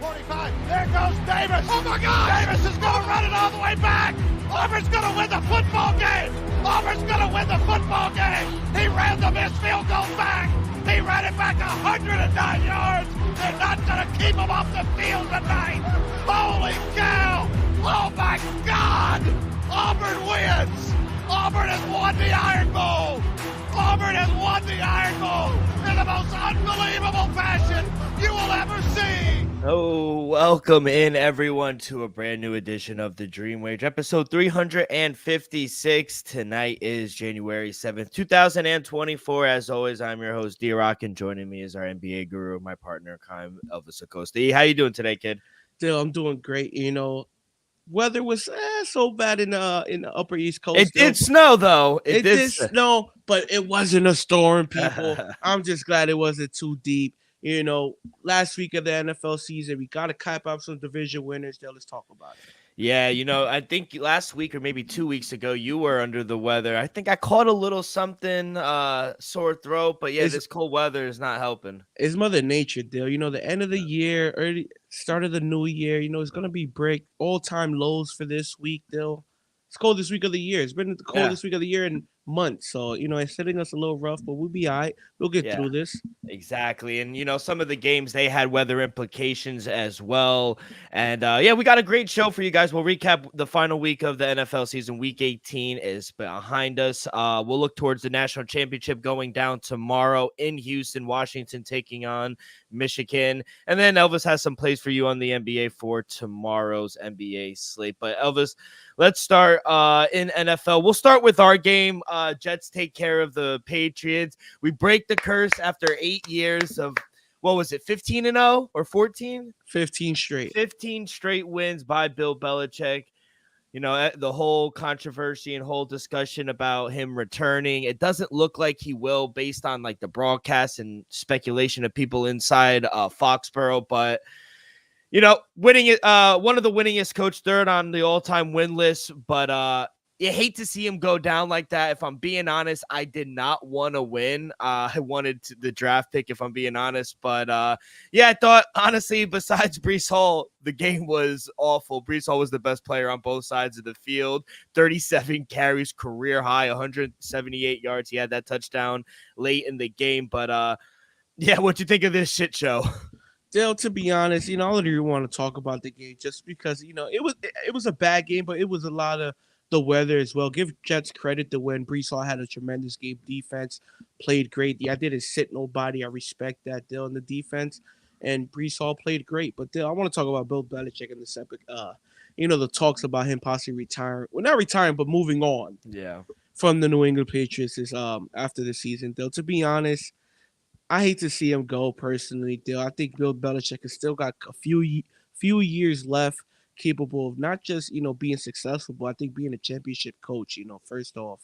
45. There goes Davis. Oh, my God. Davis is going to run it all the way back. Auburn's going to win the football game. Auburn's going to win the football game. He ran the missed field goal back. He ran it back 109 yards. They're not going to keep him off the field tonight. Holy cow. Oh, my God. Auburn wins. Auburn has won the Iron Bowl. Auburn has won the Iron Bowl in the most unbelievable fashion you will ever see. Oh, welcome in everyone to a brand new edition of the Dream Wage, episode 356. Tonight is January 7th, 2024. As always, I'm your host, D-Rock, and joining me is our NBA guru, my partner, Elvis Acosta. How you doing today, kid? Still, I'm doing great. You know, weather was so bad in the Upper East Coast. It did snow, though. It did snow, but it wasn't a storm, people. I'm just glad it wasn't too deep. You know, last week of the NFL season, we got to cap up some division winners. Let's talk about it. Yeah, you know, I think last week or maybe 2 weeks ago, you were under the weather. I think I caught a little something, sore throat, but yeah, this cold weather is not helping. It's Mother Nature, Dill. You know, the end of the year, early start of the new year, you know, it's going to be break all-time lows for this week, Dill. It's coldest week of the year. It's been the coldest week of the year in months. So, you know, it's hitting us a little rough, but we'll be all right. We'll get through this. Exactly. And, you know, some of the games, they had weather implications as well. And, we got a great show for you guys. We'll recap the final week of the NFL season. Week 18 is behind us. We'll look towards the national championship going down tomorrow in Houston, Washington, taking on Michigan. And then Elvis has some plays for you on the NBA for tomorrow's NBA slate. But Elvis, let's start in NFL. We'll start with our game. Jets take care of the Patriots. We break the curse after 8 years of, what was it, 15-0 or 14? 15 straight. 15 straight wins by Bill Belichick. You know, the whole controversy and whole discussion about him returning, it doesn't look like he will based on like the broadcast and speculation of people inside Foxborough. But, you know, winning it, one of the winningest coach, third on the all-time win list. But you hate to see him go down like that. If I'm being honest, I did not want to win. I wanted the draft pick, if I'm being honest. But, I thought, honestly, besides Breece Hall, the game was awful. Breece Hall was the best player on both sides of the field. 37 carries, career high, 178 yards. He had that touchdown late in the game. But, what'd you think of this shit show? Dale, to be honest, you know, I don't even want to talk about the game just because, you know, it was a bad game, but it was a lot of the weather as well. Give Jets credit to win. Breece Hall had a tremendous game. Defense played great. I didn't sit nobody. I respect that, Dale, in the defense. And Breece Hall played great. But, Dale, I want to talk about Bill Belichick in this epic. You know, the talks about him possibly retiring. Well, not retiring, but moving on. Yeah. From the New England Patriots is after the season, Dale. To be honest, I hate to see him go personally, Dale. I think Bill Belichick has still got a few years left, capable of not just, you know, being successful, but I think being a championship coach, you know, first off.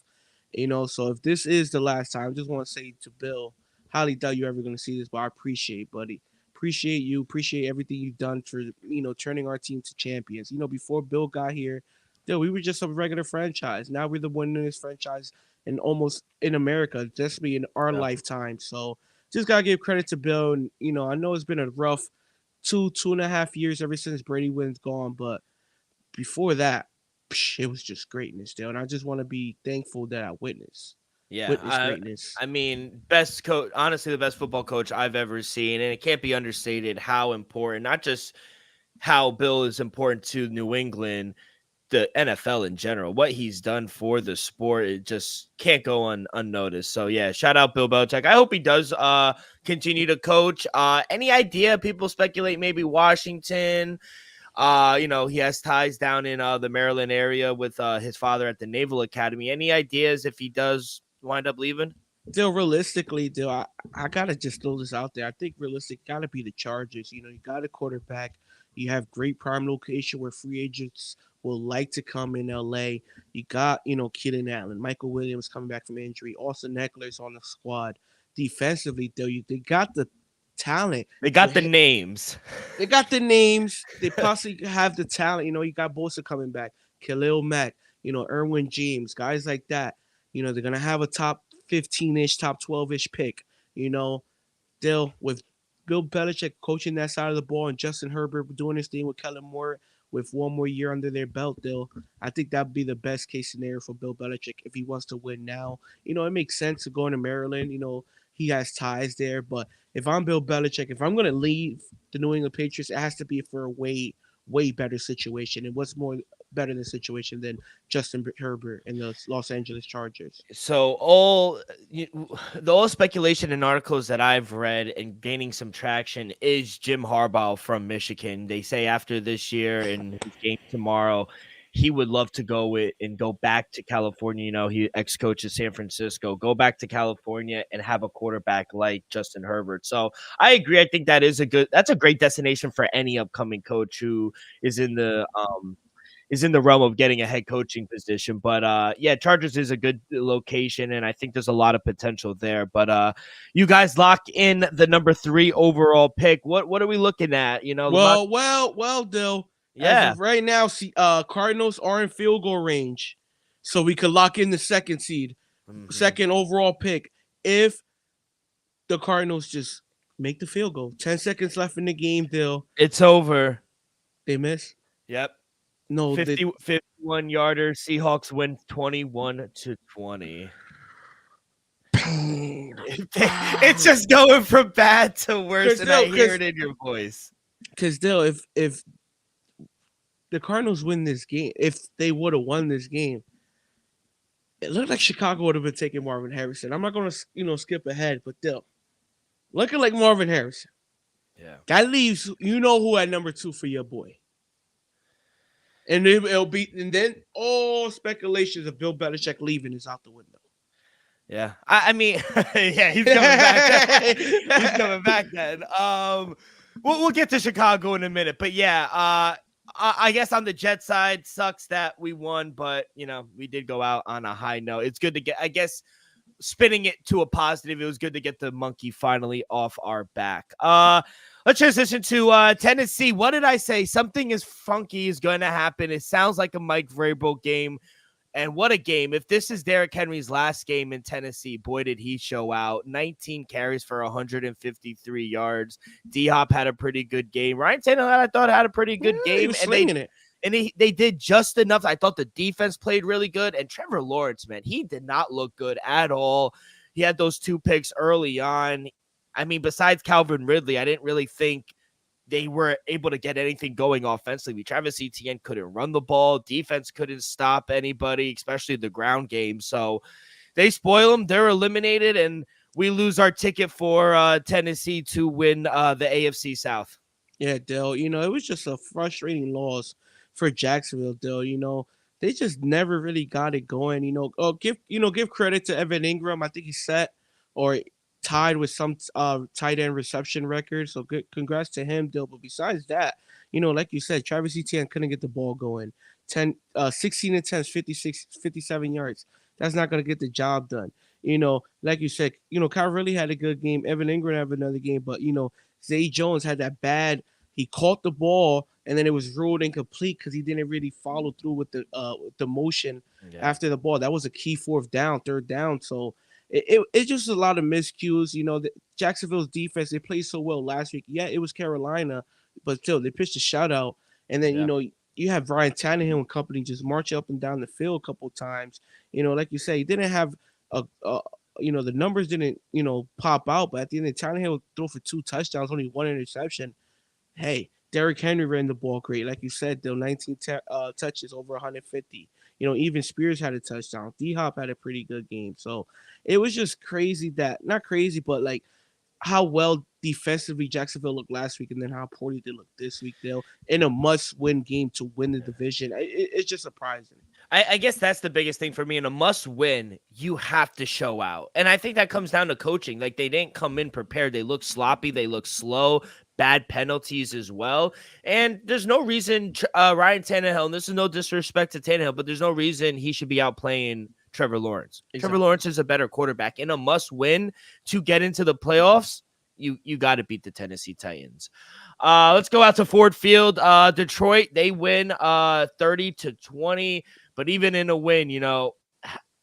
You know, so if this is the last time, I just want to say to Bill, highly doubt you're ever going to see this, but I appreciate, buddy. Appreciate you. Appreciate everything you've done for, you know, turning our team to champions. You know, before Bill got here, Dale, we were just a regular franchise. Now we're the winningest franchise in America, just in our lifetime. So just got to give credit to Bill. And, you know, I know it's been a rough 2.5 years ever since Brady went gone, but before that, it was just greatness, Dale. And I just want to be thankful that I witnessed greatness. I mean, best coach, honestly, the best football coach I've ever seen, and it can't be understated how important, not just how Bill is important to New England, the NFL in general, what he's done for the sport, it just can't go unnoticed. So yeah, shout out Bill Belichick. I hope he does continue to coach. Any idea? People speculate maybe Washington. You know, he has ties down in the Maryland area with his father at the Naval Academy. Any ideas if he does wind up leaving? Still, realistically, I gotta just throw this out there. I think realistic gotta be the Chargers. You know, you got a quarterback. You have great prime location where free agents will like to come in LA. You got, you know, Keenan Allen, Michael Williams coming back from injury, Austin Eckler's on the squad. Defensively, though, they got the talent. They got the names. They got the names. They possibly have the talent. You know, you got Bosa coming back, Khalil Mack, you know, Erwin James, guys like that. You know, they're going to have a top 15-ish, top 12-ish pick. You know, still with Bill Belichick coaching that side of the ball and Justin Herbert doing his thing with Kellen Moore with one more year under their belt, though, I think that'd be the best case scenario for Bill Belichick if he wants to win now. It makes sense to go into Maryland. He has ties there, but if I'm Bill Belichick, if I'm going to leave the New England Patriots, it has to be for a way better situation. And what's more better than situation than Justin Herbert and the Los Angeles Chargers? So the all speculation and articles that I've read and gaining some traction is Jim Harbaugh from Michigan. They say after this year and his game tomorrow, he would love to go back to California. He ex-coaches San Francisco, go back to California and have a quarterback like Justin Herbert. So I agree. I think that's a great destination for any upcoming coach who is in the realm of getting a head coaching position. But Chargers is a good location, and I think there's a lot of potential there. But you guys lock in the number 3 overall pick. What are we looking at? Well, Dill. Yeah. As of right now, Cardinals are in field goal range, so we could lock in the second seed, second overall pick. If the Cardinals just make the field goal, 10 seconds left in the game, Dill. It's over. They miss. Yep. No, 51-yarder. Seahawks win 21-20. It's just going from bad to worse, and I hear it in your voice. Because Dill, if the Cardinals win this game, if they would have won this game, it looked like Chicago would have been taking Marvin Harrison. I'm not going to skip ahead, but Dill, looking like Marvin Harrison. Yeah. That leaves who at number 2 for your boy. And then all speculations of Bill Belichick leaving is out the window. Yeah. I mean, yeah, he's coming back. He's coming back then. We'll get to Chicago in a minute, but yeah, I guess on the Jet side, sucks that we won, but we did go out on a high note. It's good to get, I guess, spinning it to a positive. It was good to get the monkey finally off our back. Let's transition to Tennessee. What did I say? Something is funky is going to happen. It sounds like a Mike Vrabel game. And what a game. If this is Derrick Henry's last game in Tennessee, boy, did he show out. 19 carries for 153 yards. D-Hop had a pretty good game. Ryan Tannehill, I thought, had a pretty good game. He was slinging it. And they did just enough. I thought the defense played really good. And Trevor Lawrence, man, he did not look good at all. He had those 2 picks early on. I mean, besides Calvin Ridley, I didn't really think they were able to get anything going offensively. Travis Etienne couldn't run the ball. Defense couldn't stop anybody, especially the ground game. So they spoil them. They're eliminated, and we lose our ticket for Tennessee to win the AFC South. Yeah, Dale, it was just a frustrating loss for Jacksonville, Dale. They just never really got it going. Give credit to Evan Ingram. I think he's set or tied with some tight end reception record. So good, congrats to him, Dill. But besides that, like you said, Travis Etienne couldn't get the ball going. 16 attempts, 57 yards. That's not going to get the job done. Like you said, Kyle really had a good game. Evan Ingram had another game, but Zay Jones had that bad. He caught the ball and then it was ruled incomplete because he didn't really follow through with the motion after the ball. That was a key third down. So it's just a lot of miscues. Jacksonville's defense, they played so well last week. Yeah, it was Carolina, but still, they pitched a shutout. And then, you have Ryan Tannehill and company just march up and down the field a couple times. Like you say, he didn't have the numbers didn't, pop out. But at the end, Tannehill threw for 2 touchdowns, only 1 interception. Hey, Derrick Henry ran the ball great. Like you said, though, 19 touches, over 150. Even Spears had a touchdown. D-Hop had a pretty good game. So it was just crazy not crazy, but like how well defensively Jacksonville looked last week and then how poorly they looked this week, Dale, in a must-win game to win the division. It's just surprising. I guess that's the biggest thing for me. In a must-win, you have to show out. And I think that comes down to coaching. Like, they didn't come in prepared. They look sloppy. They look slow. Bad penalties as well. And there's no reason Ryan Tannehill, and this is no disrespect to Tannehill, but there's no reason he should be out playing Trevor Lawrence. Exactly. Trevor Lawrence is a better quarterback. In a must-win to get into the playoffs, you got to beat the Tennessee Titans. Let's go out to Ford Field. Detroit, they win 30-20. But even in a win,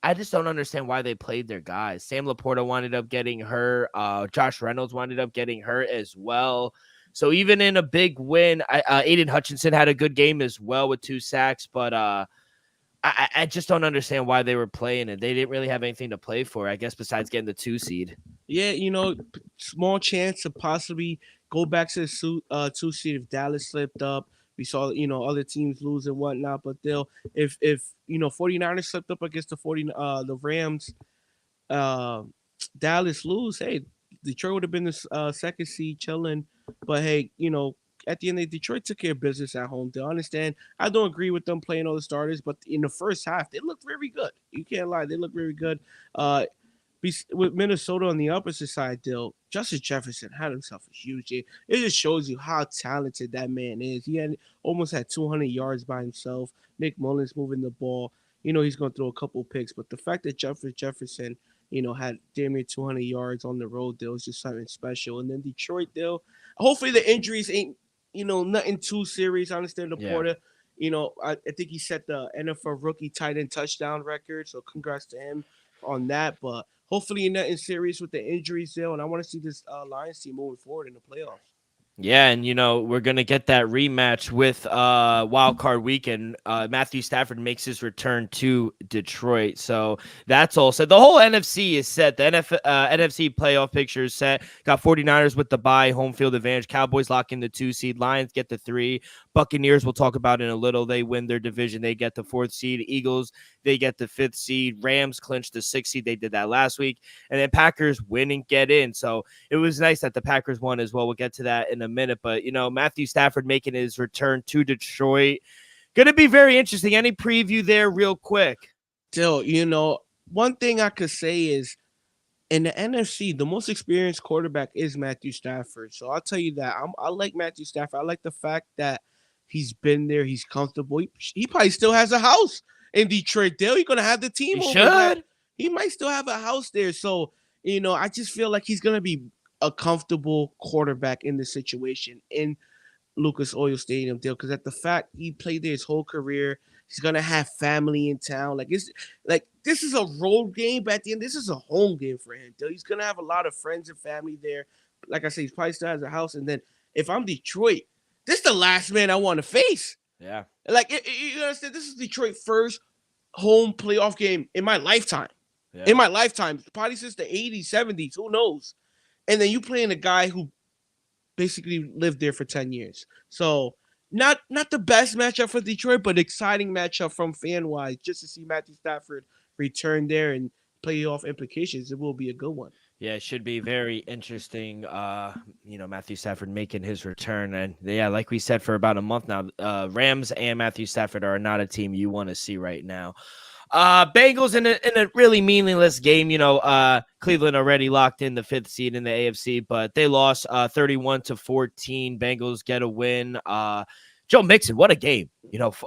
I just don't understand why they played their guys. Sam Laporta wound up getting hurt. Josh Reynolds wound up getting hurt as well. So even in a big win, Aiden Hutchinson had a good game as well with 2 sacks, but I just don't understand why they were playing it. They didn't really have anything to play for, I guess, besides getting the 2 seed. Yeah, small chance to possibly go back to the 2 seed if Dallas slipped up. We saw, other teams lose and whatnot, but they'll if 49ers slipped up against the Rams, uh, Dallas lose, hey, Detroit would have been the second seed chilling. But hey, at the end of Detroit took care of business at home. They understand. I don't agree with them playing all the starters, but in the first half, they looked very good. You can't lie, they looked very good. With Minnesota on the opposite side, Dill, Justin Jefferson had himself a huge game. It just shows you how talented that man is. He almost had 200 yards by himself. Nick Mullins moving the ball. He's going to throw a couple picks, but the fact that Jefferson, had damn near 200 yards on the road, Dill, was just something special. And then Detroit, Dill, hopefully the injuries ain't, nothing too serious. I understand the Porter. I think he set the NFL rookie tight end touchdown record, so congrats to him on that. But hopefully nothing serious with the injuries there, and I want to see this Lions team moving forward in the playoffs. Yeah, and we're gonna get that rematch with Wild Card Weekend. Matthew Stafford makes his return to Detroit, so that's all set. The whole NFC is set. The NFC playoff picture is set. Got 49ers with the bye, home field advantage. Cowboys lock in the 2 seed. Lions get the 3. Buccaneers we'll talk about in a little. They win their division. They get the 4th seed. Eagles, they get the 5th seed. Rams clinch the 6th seed. They did that last week, and then Packers win and get in. So it was nice that the Packers won as well. We'll get to that in a minute, but Matthew Stafford making his return to Detroit, gonna be very interesting. Any preview there real quick? Still, one thing I could say is in the NFC, the most experienced quarterback is Matthew Stafford. So I'll tell you that I like Matthew Stafford. I like the fact that he's been there, he's comfortable. He probably still has a house in Detroit. Dale, he's gonna have the team. He might still have a house there. So I just feel like he's gonna be a comfortable quarterback in this situation in Lucas Oil Stadium, Dale, because at the fact he played there his whole career, he's gonna have family in town. This is a road game, but at the end, this is a home game for him, Dale. He's gonna have a lot of friends and family there. Like I said, he probably still has a house. And then if I'm Detroit, this is the last man I want to face. Yeah. You understand? This is Detroit's first home playoff game in my lifetime. Yeah. In my lifetime, probably since the 80s, 70s, who knows? And then you playing a guy who basically lived there for 10 years. So not the best matchup for Detroit, but exciting matchup from fan-wise. Just to see Matthew Stafford return there and playoff implications, it will be a good one. Yeah, it should be very interesting. Matthew Stafford making his return. And yeah, like we said for about a month now, Rams and Matthew Stafford are not a team you want to see right now. Bengals in a really meaningless game. Cleveland already locked in the 5th seed in the AFC, but they lost 31-14. Bengals get a win. Joe Mixon, what a game. If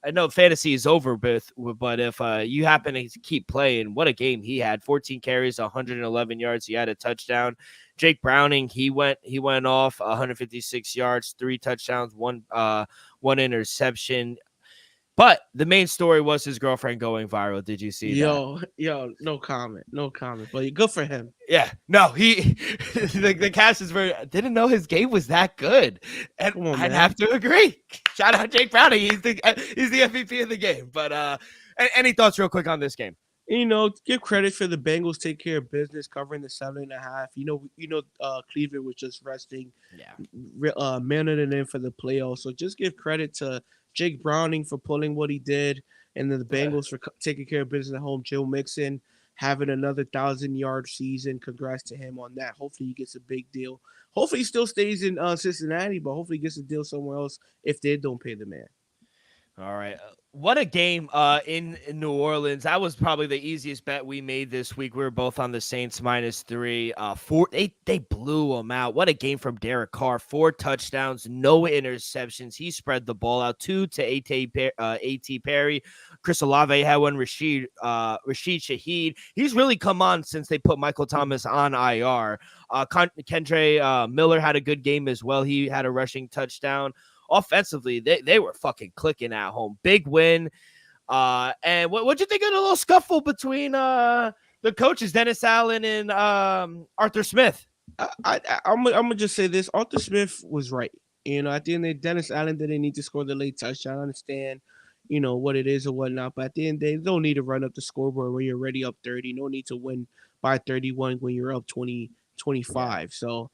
I know fantasy is over, but if you happen to keep playing, what a game he had. 14 carries, 111 yards. He had a touchdown. Jake Browning, he went off 156 yards, 3 touchdowns, one interception. But the main story was his girlfriend going viral. Did you see that? Yo, no comment. But good for him. Yeah, no, the cast is didn't know his game was that good, and I'd have to agree. Shout out Jake Browning, he's the MVP of the game. But any thoughts, real quick, on this game? Give credit for the Bengals take care of business, covering the 7.5. Cleveland was just resting. Yeah, manning in for the playoffs. So just give credit to Jake Browning for pulling what he did, and then the Bengals for taking care of business at home. Joe Mixon having another 1,000-yard season. Congrats to him on that. Hopefully he gets a big deal. Hopefully he still stays in Cincinnati, but hopefully he gets a deal somewhere else if they don't pay the man. All right. What a game in New Orleans. That was probably the easiest bet we made this week. We were both on the Saints -3. They blew them out. What a game from Derek Carr. 4 touchdowns, no interceptions. He spread the ball out. 2 to A.T. Perry. Chris Olave had one. Rashid Shaheed. He's really come on since they put Michael Thomas on IR. Kendre Miller had a good game as well. He had a rushing touchdown. Offensively, they were fucking clicking at home. Big win. And what'd you think of the little scuffle between the coaches, Dennis Allen and Arthur Smith? I'm gonna just say this: Arthur Smith was right. At the end of the day, Dennis Allen didn't need to score the late touchdown. I understand, what it is or whatnot. But at the end of the day, you don't need to run up the scoreboard when you're already up 30. No need to win by 31 when you're up 20, 25. Yeah. So,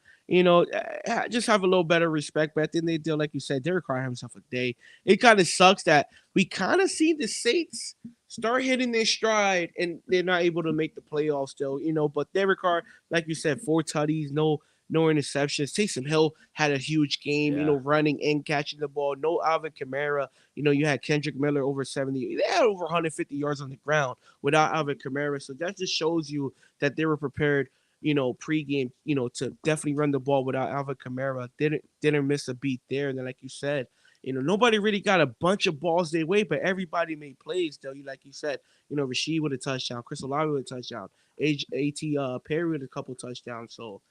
just have a little better respect. But at the end of the day, like you said, Derek Carr had himself a day. It kind of sucks that we kind of see the Saints start hitting their stride and they're not able to make the playoffs still, but Derek Carr, like you said, 4 tutties, no interceptions. Taysom Hill had a huge game, running and catching the ball. No Alvin Kamara. You had Kendrick Miller over 70. They had over 150 yards on the ground without Alvin Kamara. So that just shows you that they were prepared, pregame, to definitely run the ball without Alvin Kamara. Didn't miss a beat there. And then, like you said, nobody really got a bunch of balls their way, but everybody made plays, though. Like you said, Rashid with a touchdown, Chris Olave with a touchdown, A.T. Perry with a couple touchdowns. So,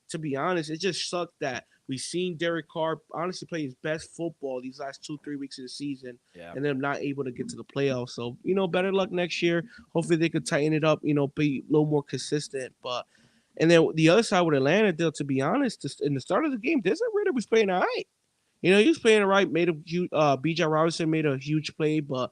to be honest, it just sucked that we seen Derek Carr honestly play his best football these last 2-3 weeks of the season, and then not able to get to the playoffs. So, better luck next year. Hopefully they could tighten it up, be a little more consistent. And then the other side with Atlanta, Dale, to be honest, in the start of the game, Desmond Ridder was playing all right. He was playing all right, made a huge B.J. Robinson made a huge play, but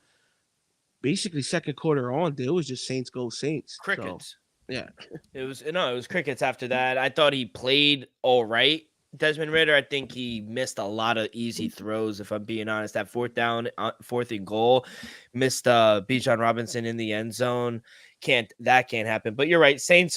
basically second quarter on, it was just Saints go Saints. Crickets. So, yeah. It was crickets after that. I thought he played all right. Desmond Ridder, I think he missed a lot of easy throws, if I'm being honest. That fourth and goal, missed Bijan Robinson in the end zone. Can't happen. But you're right. Saints,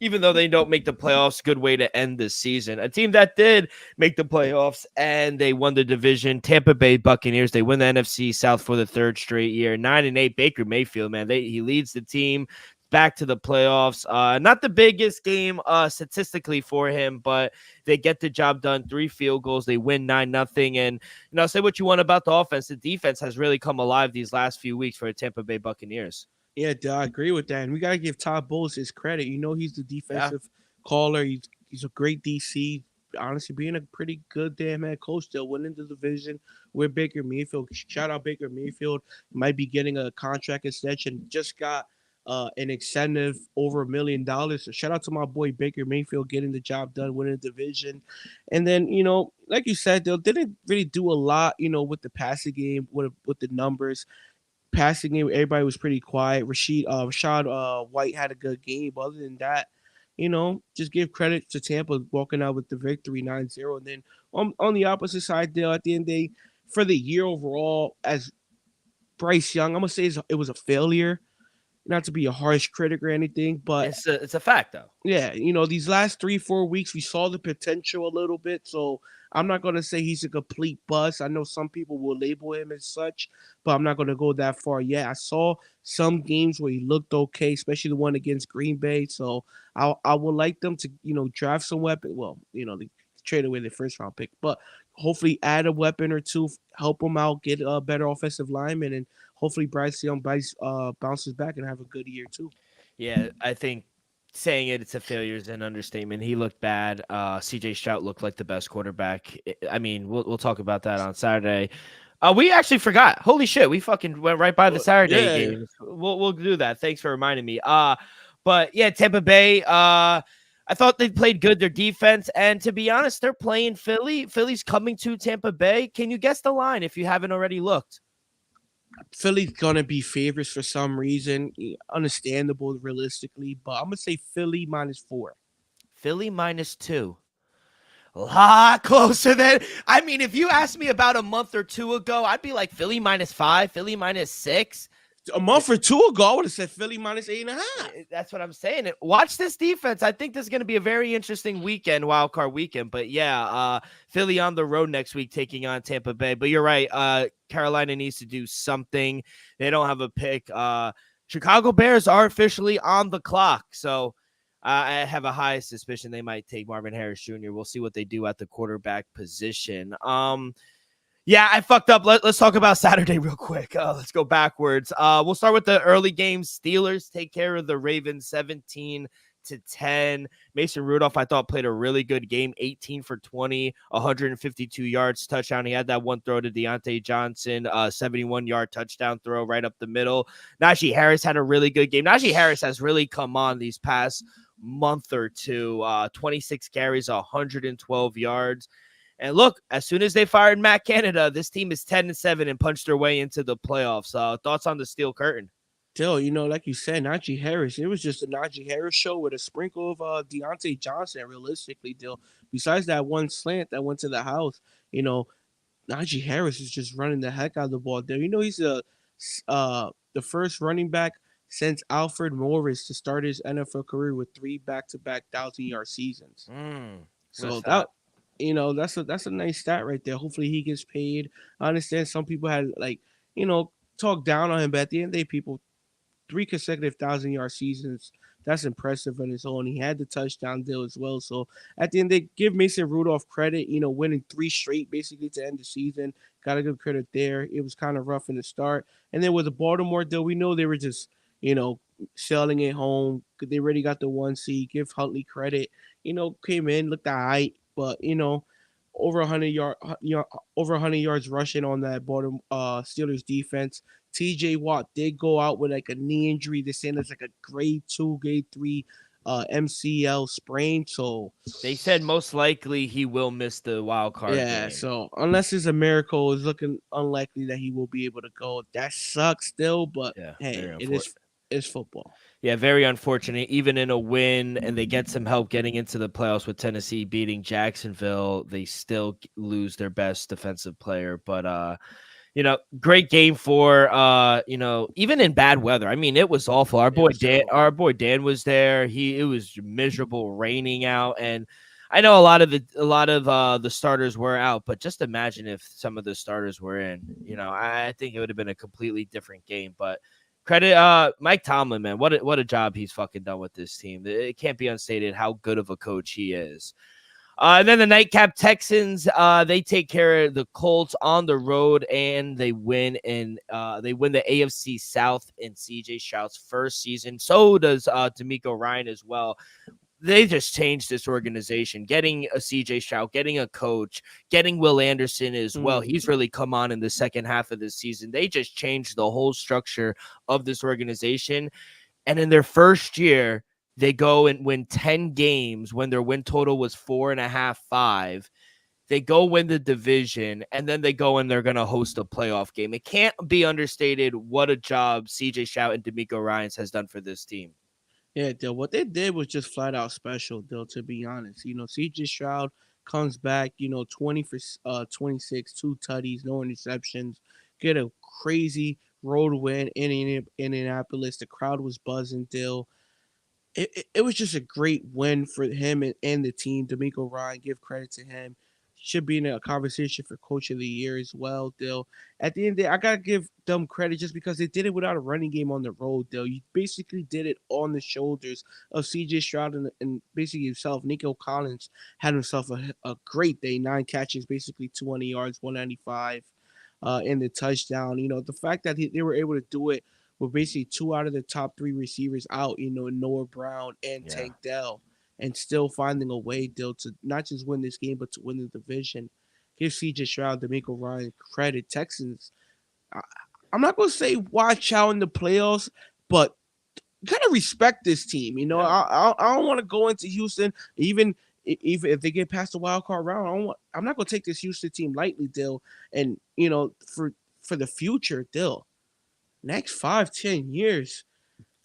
even though they don't make the playoffs, good way to end this season. A team that did make the playoffs and they won the division, Tampa Bay Buccaneers. They win the NFC South for the 3rd straight year. 9-8, Baker Mayfield, man. He leads the team back to the playoffs. Not the biggest game statistically for him, but they get the job done. 3 field goals. They win 9-0. And say what you want about the offense. The defense has really come alive these last few weeks for the Tampa Bay Buccaneers. Yeah, I agree with that. And we got to give Todd Bowles his credit. He's the defensive caller. He's a great DC. Honestly, being a pretty good damn head coach, still winning the division with Baker Mayfield. Shout out Baker Mayfield. Might be getting a contract extension. Just got an incentive over $1 million. So shout out to my boy Baker Mayfield getting the job done, winning the division. And then, like you said, they didn't really do a lot, with the passing game, with the numbers. Passing game, everybody was pretty quiet. Rashad White had a good game. But other than that, just give credit to Tampa walking out with the victory 9-0. And then on the opposite side, Dale, at the end of the day, for the year overall, as Bryce Young, I'm going to say it was a failure. Not to be a harsh critic or anything, but it's a fact, though. Yeah, these last 3-4 weeks, we saw the potential a little bit. So I'm not going to say he's a complete bust. I know some people will label him as such, but I'm not going to go that far yet. I saw some games where he looked okay, especially the one against Green Bay. So I would like them to, draft some weapon. Well, they trade away their first round pick, but hopefully add a weapon or two, help them out, get a better offensive lineman, and hopefully Bryce Young bounces back and have a good year too. Yeah, I think saying it's a failure is an understatement. He looked bad. CJ Stroud looked like the best quarterback. I mean, we'll talk about that on Saturday. We actually forgot. Holy shit, we fucking went right by the Saturday games. We'll do that. Thanks for reminding me. But yeah, Tampa Bay. I thought they played good, their defense. And to be honest, they're playing Philly. Philly's coming to Tampa Bay. Can you guess the line if you haven't already looked? Philly's going to be favorites for some reason. Understandable realistically, but I'm going to say Philly -4. Philly -2. A lot closer than, I mean, if you asked me about a month or two ago, I'd be like Philly -5, Philly -6. A month or two ago, I would have said Philly -8.5. That's what I'm saying. Watch this defense. I think this is going to be a very interesting weekend, wild card weekend. But yeah, Philly on the road next week taking on Tampa Bay. But you're right. Carolina needs to do something. They don't have a pick. Chicago Bears are officially on the clock. So I have a high suspicion they might take Marvin Harris Jr. We'll see what they do at the quarterback position. Yeah, I fucked up. Let's talk about Saturday real quick. Let's go backwards. We'll start with the early games. Steelers take care of the Ravens 17-10. 8-10. Mason Rudolph, I thought, played a really good game, 18 for 20, 152 yards, touchdown. He had that one throw to Deontay Johnson, 71-yard touchdown throw right up the middle. Najee Harris had a really good game. Najee Harris has really come on these past month or two, 26 carries, 112 yards. And look, as soon as they fired Matt Canada, this team is 10-7 and punched their way into the playoffs. Thoughts on the steel curtain? Still, like you said, Najee Harris, it was just a Najee Harris show with a sprinkle of Deontay Johnson, realistically, Dill. Besides that one slant that went to the house, Najee Harris is just running the heck out of the ball there. He's the first running back since Alfred Morris to start his NFL career with 3 back-to-back 1,000-yard seasons. So that's a nice stat right there. Hopefully he gets paid. I understand some people had talked down on him, but at the end of the day, people 3 consecutive 1,000-yard seasons. That's impressive on his own. He had the touchdown deal as well. So at the end, they give Mason Rudolph credit, winning 3 straight basically to end the season. Got to give credit there. It was kind of rough in the start. And then with the Baltimore deal, we know they were just, selling it home. They already got the 1 seed. Give Huntley credit. Came in, looked all right, but, over 100 yards rushing on that Baltimore Steelers defense. TJ Watt did go out with like a knee injury. They're saying it's like a grade 2, grade 3 MCL sprain. So they said most likely he will miss the wild card game. So unless it's a miracle, it's looking unlikely that he will be able to go. That sucks still, but hey, it's football. Yeah, very unfortunate. Even in a win and they get some help getting into the playoffs with Tennessee beating Jacksonville, they still lose their best defensive player. But great game for even in bad weather. I mean, it was awful. Our boy Dan was there. It was miserable, raining out, and I know a lot of the starters were out, but just imagine if some of the starters were in. I think it would have been a completely different game. But credit Mike Tomlin, man. What a job he's fucking done with this team. It can't be unstated how good of a coach he is. And then the nightcap Texans, they take care of the Colts on the road and they win the AFC South in CJ Stroud's first season. So does D'Amico Ryan as well. They just changed this organization, getting a CJ Stroud, getting a coach, getting Will Anderson as well. He's really come on in the second half of the season. They just changed the whole structure of this organization. And in their first year, they go and win 10 games when their win total was 4.5, 5. They go win the division, and then they go and they're going to host a playoff game. It can't be understated what a job CJ Stroud and D'Amico Ryans has done for this team. Yeah, Dill, what they did was just flat out special, Dill, to be honest. CJ Stroud comes back, 20 for 26, 2 tutties, no interceptions, get a crazy road win in Indianapolis. The crowd was buzzing, Dill. It was just a great win for him and the team. D'Amico Ryan, give credit to him. Should be in a conversation for Coach of the Year as well, Dill. At the end of the day, I got to give them credit just because they did it without a running game on the road, Dill. You basically did it on the shoulders of C.J. Stroud and basically himself. Nico Collins had himself a great day, 9 catches, basically 200 yards, 195 in the touchdown. The fact that they were able to do it with basically 2 out of the top 3 receivers out, Noah Brown and Tank Dell. And still finding a way, Dill, to not just win this game, but to win the division. Give C.J. Stroud, D'Amico Ryan credit. Texans, I'm not going to say watch out in the playoffs, but kind of respect this team. I don't want to go into Houston, even if they get past the wild card round. I'm not going to take this Houston team lightly, Dill. And, for the future, Dill, next 5-10 years,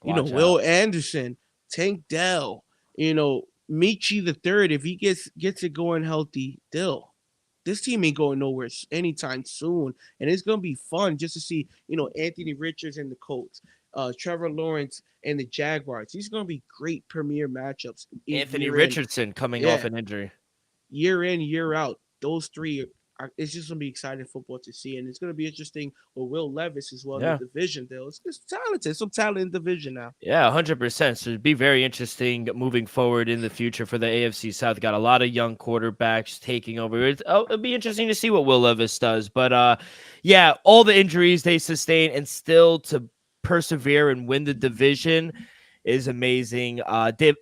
Will Anderson, Tank Dell, Michi the third, if he gets it going healthy, Dill, this team ain't going nowhere anytime soon. And it's going to be fun just to see, Anthony Richards and the Colts, Trevor Lawrence and the Jaguars. These are going to be great premier matchups. Anthony Richardson coming off an injury. Year in, year out. Those 3 it's just going to be exciting football to see. And it's going to be interesting with Will Levis as well in the division, Dill. It's talented. Some talent in the division now. Yeah, 100%. So it'd be very interesting moving forward in the future for the AFC South. Got a lot of young quarterbacks taking over. It'll be interesting to see what Will Levis does. But, all the injuries they sustain and still to persevere and win the division. is amazing.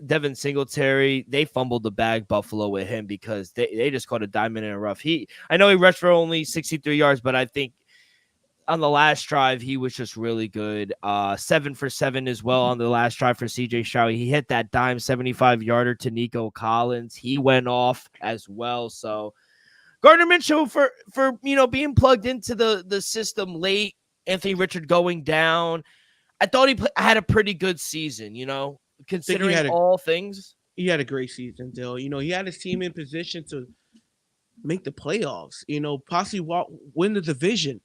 Devin Singletary, they fumbled the bag Buffalo with him because they just caught a diamond in a rough. I know he rushed for only 63 yards, but I think on the last drive, he was just really good. 7 for 7 as well on the last drive for CJ Stroud. He hit that dime 75-yarder to Nico Collins. He went off as well. So Gardner Minshew for being plugged into the system late. Anthony Richard going down. I thought he had a pretty good season, considering all things. He had a great season, Dill. He had his team in position to make the playoffs, possibly win the division.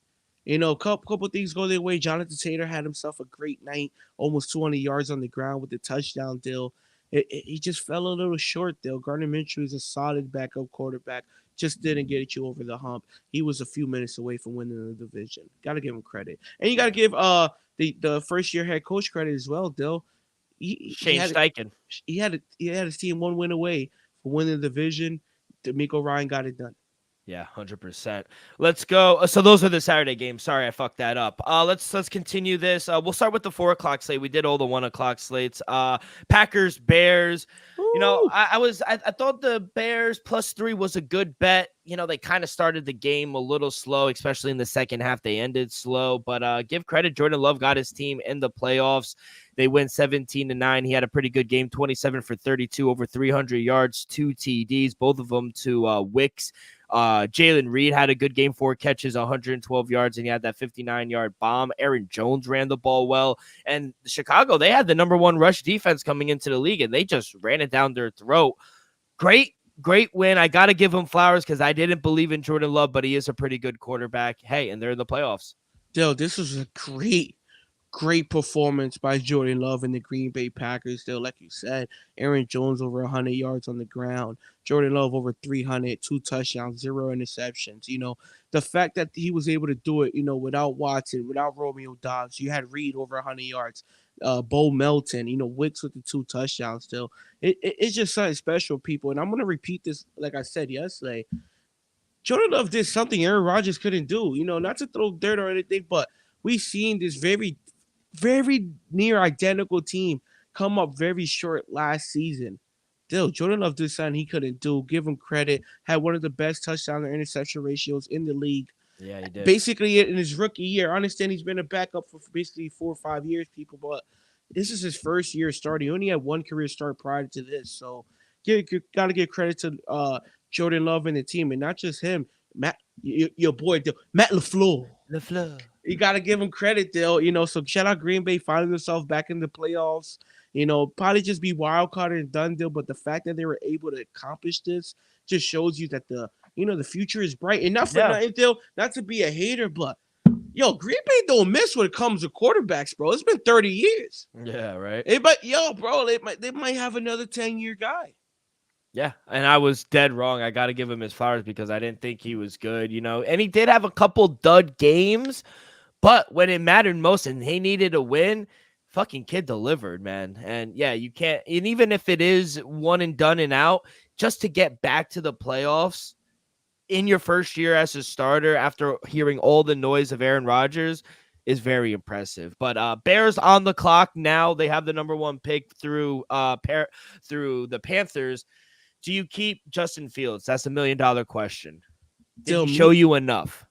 Couple things go their way. Jonathan Taylor had himself a great night, almost 200 yards on the ground with the touchdown, Dill. He just fell a little short, Dill. Gardner Minshew is a solid backup quarterback. Just didn't get you over the hump. He was a few minutes away from winning the division. Got to give him credit. And you got to give the first-year head coach credit as well, Dill. Shane Steichen. He had his team one win away from winning the division. D'Amico Ryan got it done. Yeah, 100%. Let's go. So those are the Saturday games. Sorry, I fucked that up. Let's continue this. We'll start with the 4 o'clock slate. We did all the 1 o'clock slates. Packers, Bears. Ooh. I thought the Bears +3 was a good bet. They kind of started the game a little slow, especially in the second half. They ended slow, but give credit. Jordan Love got his team in the playoffs. They win 17-9. He had a pretty good game, 27 for 32, over 300 yards, 2 TDs, both of them to Wicks. Jalen Reed had a good game, 4 catches, 112 yards, and he had that 59-yard bomb. Aaron Jones ran the ball well. And Chicago, they had the number 1 rush defense coming into the league, and they just ran it down their throat. Great win. I got to give him flowers because I didn't believe in Jordan Love, but he is a pretty good quarterback. Hey, and they're in the playoffs. Dill, this was a great performance by Jordan Love and the Green Bay Packers. Still, like you said, Aaron Jones over 100 yards on the ground. Jordan Love over 300, 2 touchdowns, 0 interceptions. The fact that he was able to do it, without Watson, without Romeo Dobbs. You had Reed over 100 yards. Bo Melton, Wicks with the 2 touchdowns still. It's just something special, people. And I'm going to repeat this, like I said yesterday. Jordan Love did something Aaron Rodgers couldn't do. Not to throw dirt or anything, but we've seen this very, very near identical team come up very short last season. Still, Jordan Love did something he couldn't do. Give him credit. Had one of the best touchdown to interception ratios in the league. Yeah, he did. Basically, in his rookie year. I understand he's been a backup for basically 4 or 5 years, people, but this is his first year starting. He only had 1 career start prior to this. So, got to give credit to Jordan Love and the team, and not just him. Matt, your boy, Matt LaFleur. You got to give him credit, Dill. So shout out Green Bay finding themselves back in the playoffs. Probably just be wild card and done, Dill. But the fact that they were able to accomplish this just shows you that the future is bright. And not for nothing, Dill, not to be a hater, but Green Bay don't miss when it comes to quarterbacks, bro. It's been 30 years. Yeah, right. They might have another 10-year guy. Yeah, and I was dead wrong. I got to give him his flowers because I didn't think he was good, And he did have a couple dud games, but when it mattered most and he needed a win, fucking kid delivered, man. And yeah, you can't. And even if it is one and done and out, just to get back to the playoffs in your first year as a starter after hearing all the noise of Aaron Rodgers is very impressive. But Bears on the clock now. They have the number 1 pick through the Panthers. Do you keep Justin Fields? That's $1 million question. Did he show you enough?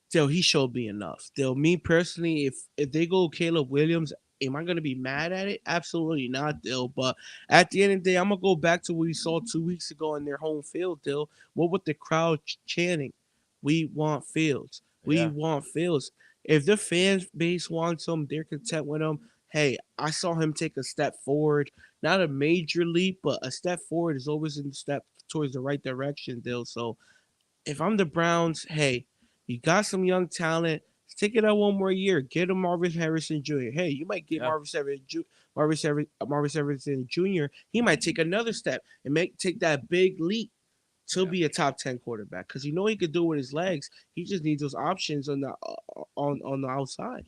Still, he showed me enough. Still, me personally, if they go Caleb Williams, am I going to be mad at it? Absolutely not, Dill. But at the end of the day, I'm going to go back to what we saw 2 weeks ago in their home field, Dill. What with the crowd chanting? We want Fields. We want Fields. If the fan base wants him, they're content with him. Hey, I saw him take a step forward. Not a major leap, but a step forward is always a step towards the right direction, Dill. So if I'm the Browns, hey, you got some young talent. Take it out 1 more year. Get him Marvin Harrison Jr. Hey, you might get Marvin Harrison Jr. He might take another step and take that big leap to be a top 10 quarterback because he could do it with his legs. He just needs those options on the outside.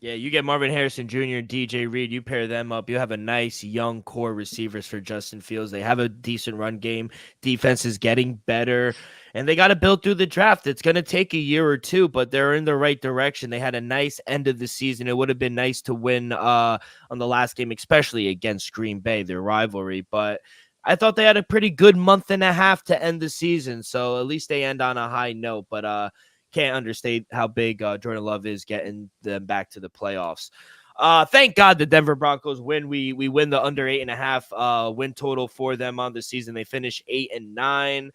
Yeah, you get Marvin Harrison Jr. and DJ Reed. You pair them up. You have a nice young core receivers for Justin Fields. They have a decent run game. Defense is getting better, and they got to build through the draft. It's going to take a year or two, but they're in the right direction. They had a nice end of the season. It would have been nice to win on the last game, especially against Green Bay, their rivalry. But I thought they had a pretty good month and a half to end the season, so at least they end on a high note. But can't understate how big Jordan Love is getting them back to the playoffs. Thank God the Denver Broncos win. We win the under 8.5 win total for them on the season. They finish 8-9.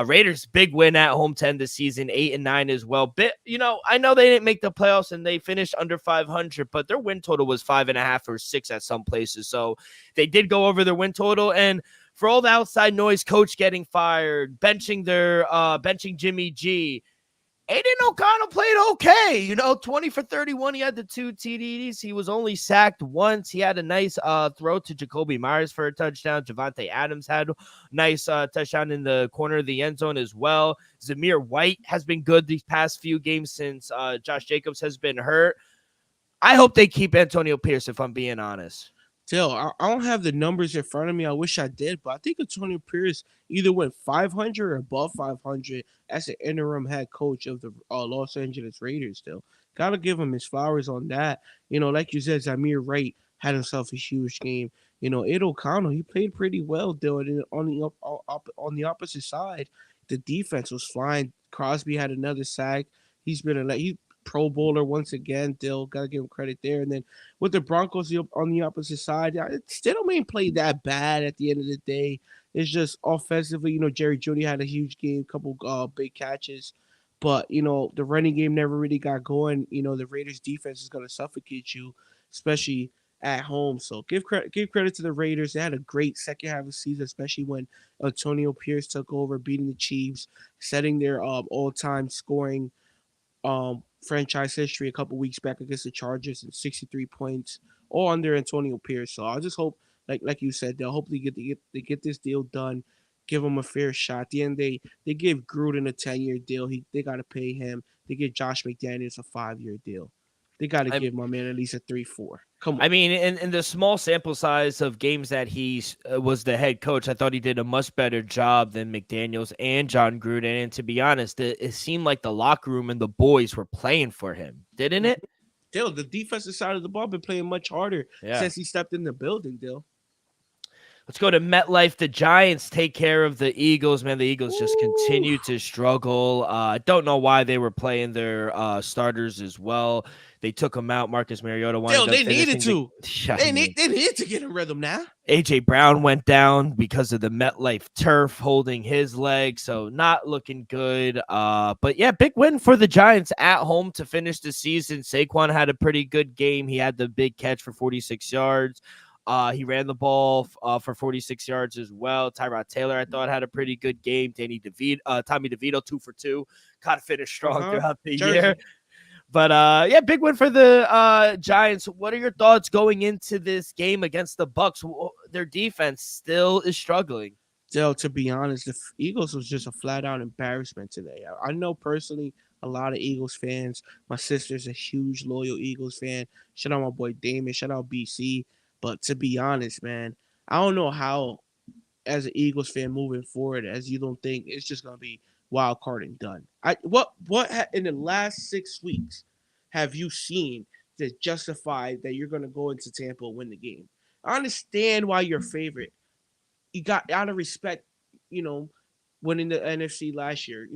Raiders big win at home to end the season, 8-9 as well. I know they didn't make the playoffs and they finished under 500, but their win total was 5.5 or 6 at some places. So they did go over their win total. And for all the outside noise, coach getting fired, benching Jimmy G, Aiden O'Connell played okay. 20 for 31. He had the 2 TDs. He was only sacked once. He had a nice throw to Jacoby Myers for a touchdown. Javante Adams had a nice touchdown in the corner of the end zone as well. Zamir White has been good these past few games since Josh Jacobs has been hurt. I hope they keep Antonio Pierce, if I'm being honest. Still, I don't have the numbers in front of me. I wish I did, but I think Antonio Pierce either went 500 or above 500 as an interim head coach of the Los Angeles Raiders. Still, gotta give him his flowers on that. Like you said, Zamir Wright had himself a huge game. Ed O'Connell, he played pretty well. Though on the opposite side, the defense was flying. Crosby had another sack. He's Pro Bowler once again. Dill, gotta give him credit there. And then with the Broncos on the opposite side, Stidham ain't played that bad at the end of the day. It's just offensively, Jerry Jeudy had a huge game, couple big catches. But, the running game never really got going. The Raiders defense is gonna suffocate you, especially at home. So give credit to the Raiders. They had a great second half of the season, especially when Antonio Pierce took over, beating the Chiefs, setting their all-time scoring franchise history a couple weeks back against the Chargers and 63 points, all under Antonio Pierce. So I just hope, like you said, they'll hopefully get this deal done, give him a fair shot. At the end, they give Gruden a 10-year deal. They got to pay him. They give Josh McDaniels a 5-year deal. They got to give my man at least a 3-4. Come on. I mean, in the small sample size of games that he was the head coach, I thought he did a much better job than McDaniels and John Gruden. And to be honest, it seemed like the locker room and the boys were playing for him, didn't it? Dill, the defensive side of the ball been playing much harder since he stepped in the building, Dill. Let's go to MetLife. The Giants take care of the Eagles. Man, the Eagles just continue to struggle. I don't know why they were playing their starters as well. They took them out. Marcus Mariota wanted they needed to. They needed to get in rhythm now. A.J. Brown went down because of the MetLife turf holding his leg, so not looking good. But yeah, big win for the Giants at home to finish the season. Saquon had a pretty good game. He had the big catch for 46 yards. He ran the ball for 46 yards as well. Tyrod Taylor, I thought, had a pretty good game. Tommy DeVito, 2 for 2. Kind of finished strong throughout the year. But, yeah, big win for the Giants. What are your thoughts going into this game against the Bucs? Their defense still is struggling. Still, to be honest, the Eagles was just a flat-out embarrassment today. I know personally a lot of Eagles fans. My sister's a huge, loyal Eagles fan. Shout out my boy Damon. Shout out BC. But to be honest, man, I don't know how, as an Eagles fan moving forward, as you don't think it's just going to be wild card and done. What in the last 6 weeks have you seen that justify that you're going to go into Tampa and win the game? I understand why you're favorite. You got out of respect, winning the NFC last year,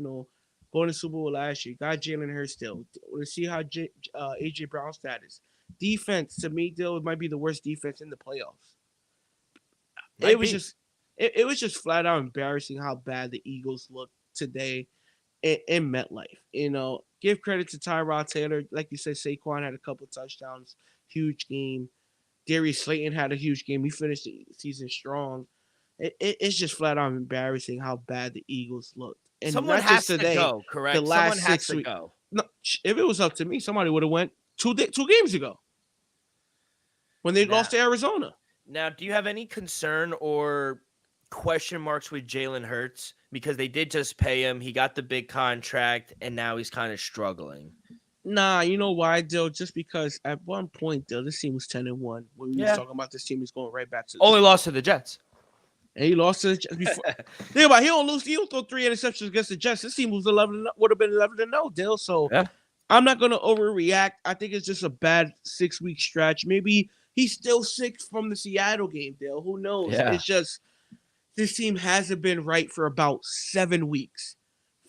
going to Super Bowl last year. Got Jalen Hurts still. Let's see how A.J. Brown's status. Defense, to me, Dill, it might be the worst defense in the playoffs. It was just flat out embarrassing how bad the Eagles looked today in MetLife. Give credit to Tyrod Taylor. Like you said, Saquon had a couple touchdowns. Huge game. Darius Slayton had a huge game. He finished the season strong. It's just flat out embarrassing how bad the Eagles looked. And someone has to go, correct? The last someone has 6 to weeks. go. No, if it was up to me, somebody would have went two games ago when they lost to Arizona. Now, do you have any concern or question marks with Jalen Hurts? Because they did just pay him. He got the big contract, and now he's kind of struggling. Nah, you know why, Dill? Just because at one point, Dill, this team was 10-1 when we was Yeah. talking about this team is going right back to the Only Super lost Bowl. to the Jets. And he lost to the Jets before. Think about it, he don't lose. He don't throw 3 interceptions against the Jets. This team was 11. Would have been 11-0, Dill. So Yeah. I'm not gonna overreact. I think it's just a bad 6 week stretch. Maybe he's still sick from the Seattle game, Dill. Who knows? Yeah. It's just this team hasn't been right for about 7 weeks.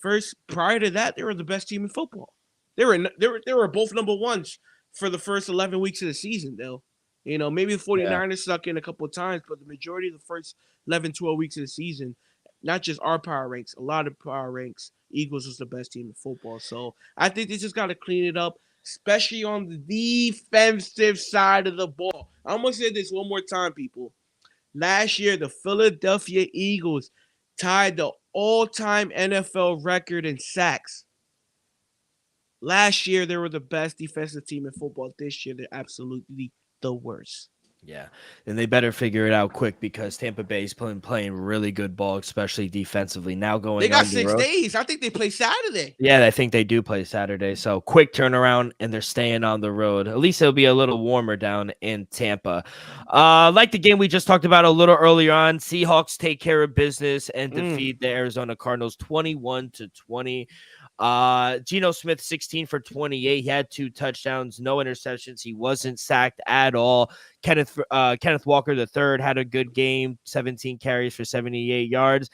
First, prior to that, they were the best team in football. They were both number ones for the first 11 weeks of the season, though. You know, maybe the Yeah. 49ers stuck in a couple of times, but the majority of the first 11, 12 weeks of the season, not just our power ranks, a lot of power ranks, Eagles was the best team in football. So I think they just got to clean it up, especially on the defensive side of the ball. I'm going to say this one more time, people. Last year, the Philadelphia Eagles tied the all-time NFL record in sacks. Last year, they were the best defensive team in football. This year, they're absolutely the worst. Yeah, and they better figure it out quick because Tampa Bay is playing really good ball, especially defensively. Now They going got on the six road. days. I think they play Saturday. Yeah, I think they do play Saturday. So quick turnaround, and they're staying on the road. At least it'll be a little warmer down in Tampa. Like the game we just talked about a little earlier on, Seahawks take care of business and defeat the Arizona Cardinals 21-20. Geno Smith 16 for 28. He had 2 touchdowns, no interceptions. He wasn't sacked at all. Kenneth Walker III had a good game, 17 carries for 78 yards.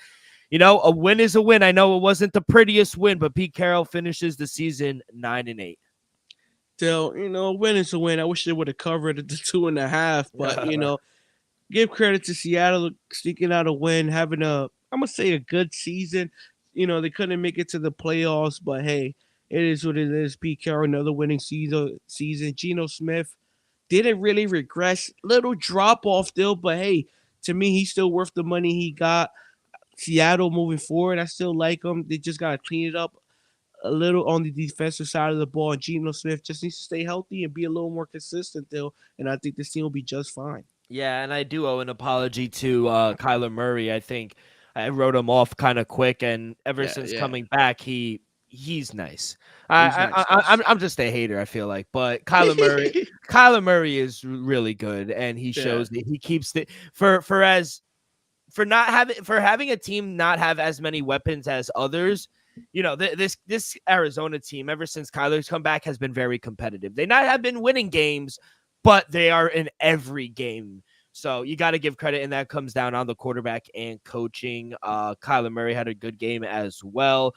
You know, a win is a win. I know it wasn't the prettiest win, but Pete Carroll finishes the season 9-8. So, win is a win. I wish they would have covered the 2.5, but give credit to Seattle sneaking out a win, having I'm gonna say a good season. They couldn't make it to the playoffs, but hey, it is what it is. Pete Carroll, another winning season. Geno Smith didn't really regress. Little drop off still, but hey, to me, he's still worth the money he got. Seattle moving forward, I still like them. They just gotta clean it up a little on the defensive side of the ball. And Geno Smith just needs to stay healthy and be a little more consistent, though. And I think this team will be just fine. Yeah, and I do owe an apology to Kyler Murray. I think I wrote him off kind of quick, and ever since Yeah. coming back, he's nice. He's nice, yes. I'm just a hater. I feel like, but Kyler Murray is really good, and he shows that he keeps it for having a team not have as many weapons as others. You know, this Arizona team, ever since Kyler's come back, has been very competitive. They not have been winning games, but they are in every game. So you got to give credit, and that comes down on the quarterback and coaching. Kyler Murray had a good game as well.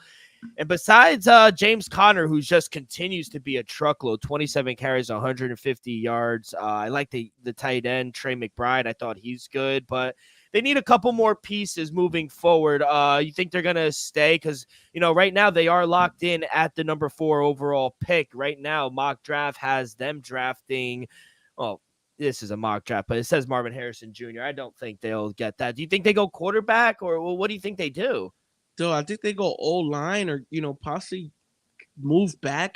And besides James Conner, who just continues to be a truckload, 27 carries, 150 yards. I like the tight end, Trey McBride. I thought he's good, but they need a couple more pieces moving forward. You think they're going to stay? Because, right now they are locked in at the number 4 overall pick. Right now, mock draft has them drafting. Well, this is a mock draft, but it says Marvin Harrison Jr. I don't think they'll get that. Do you think they go quarterback, or what do you think they do? So I think they go O-line or, possibly move back,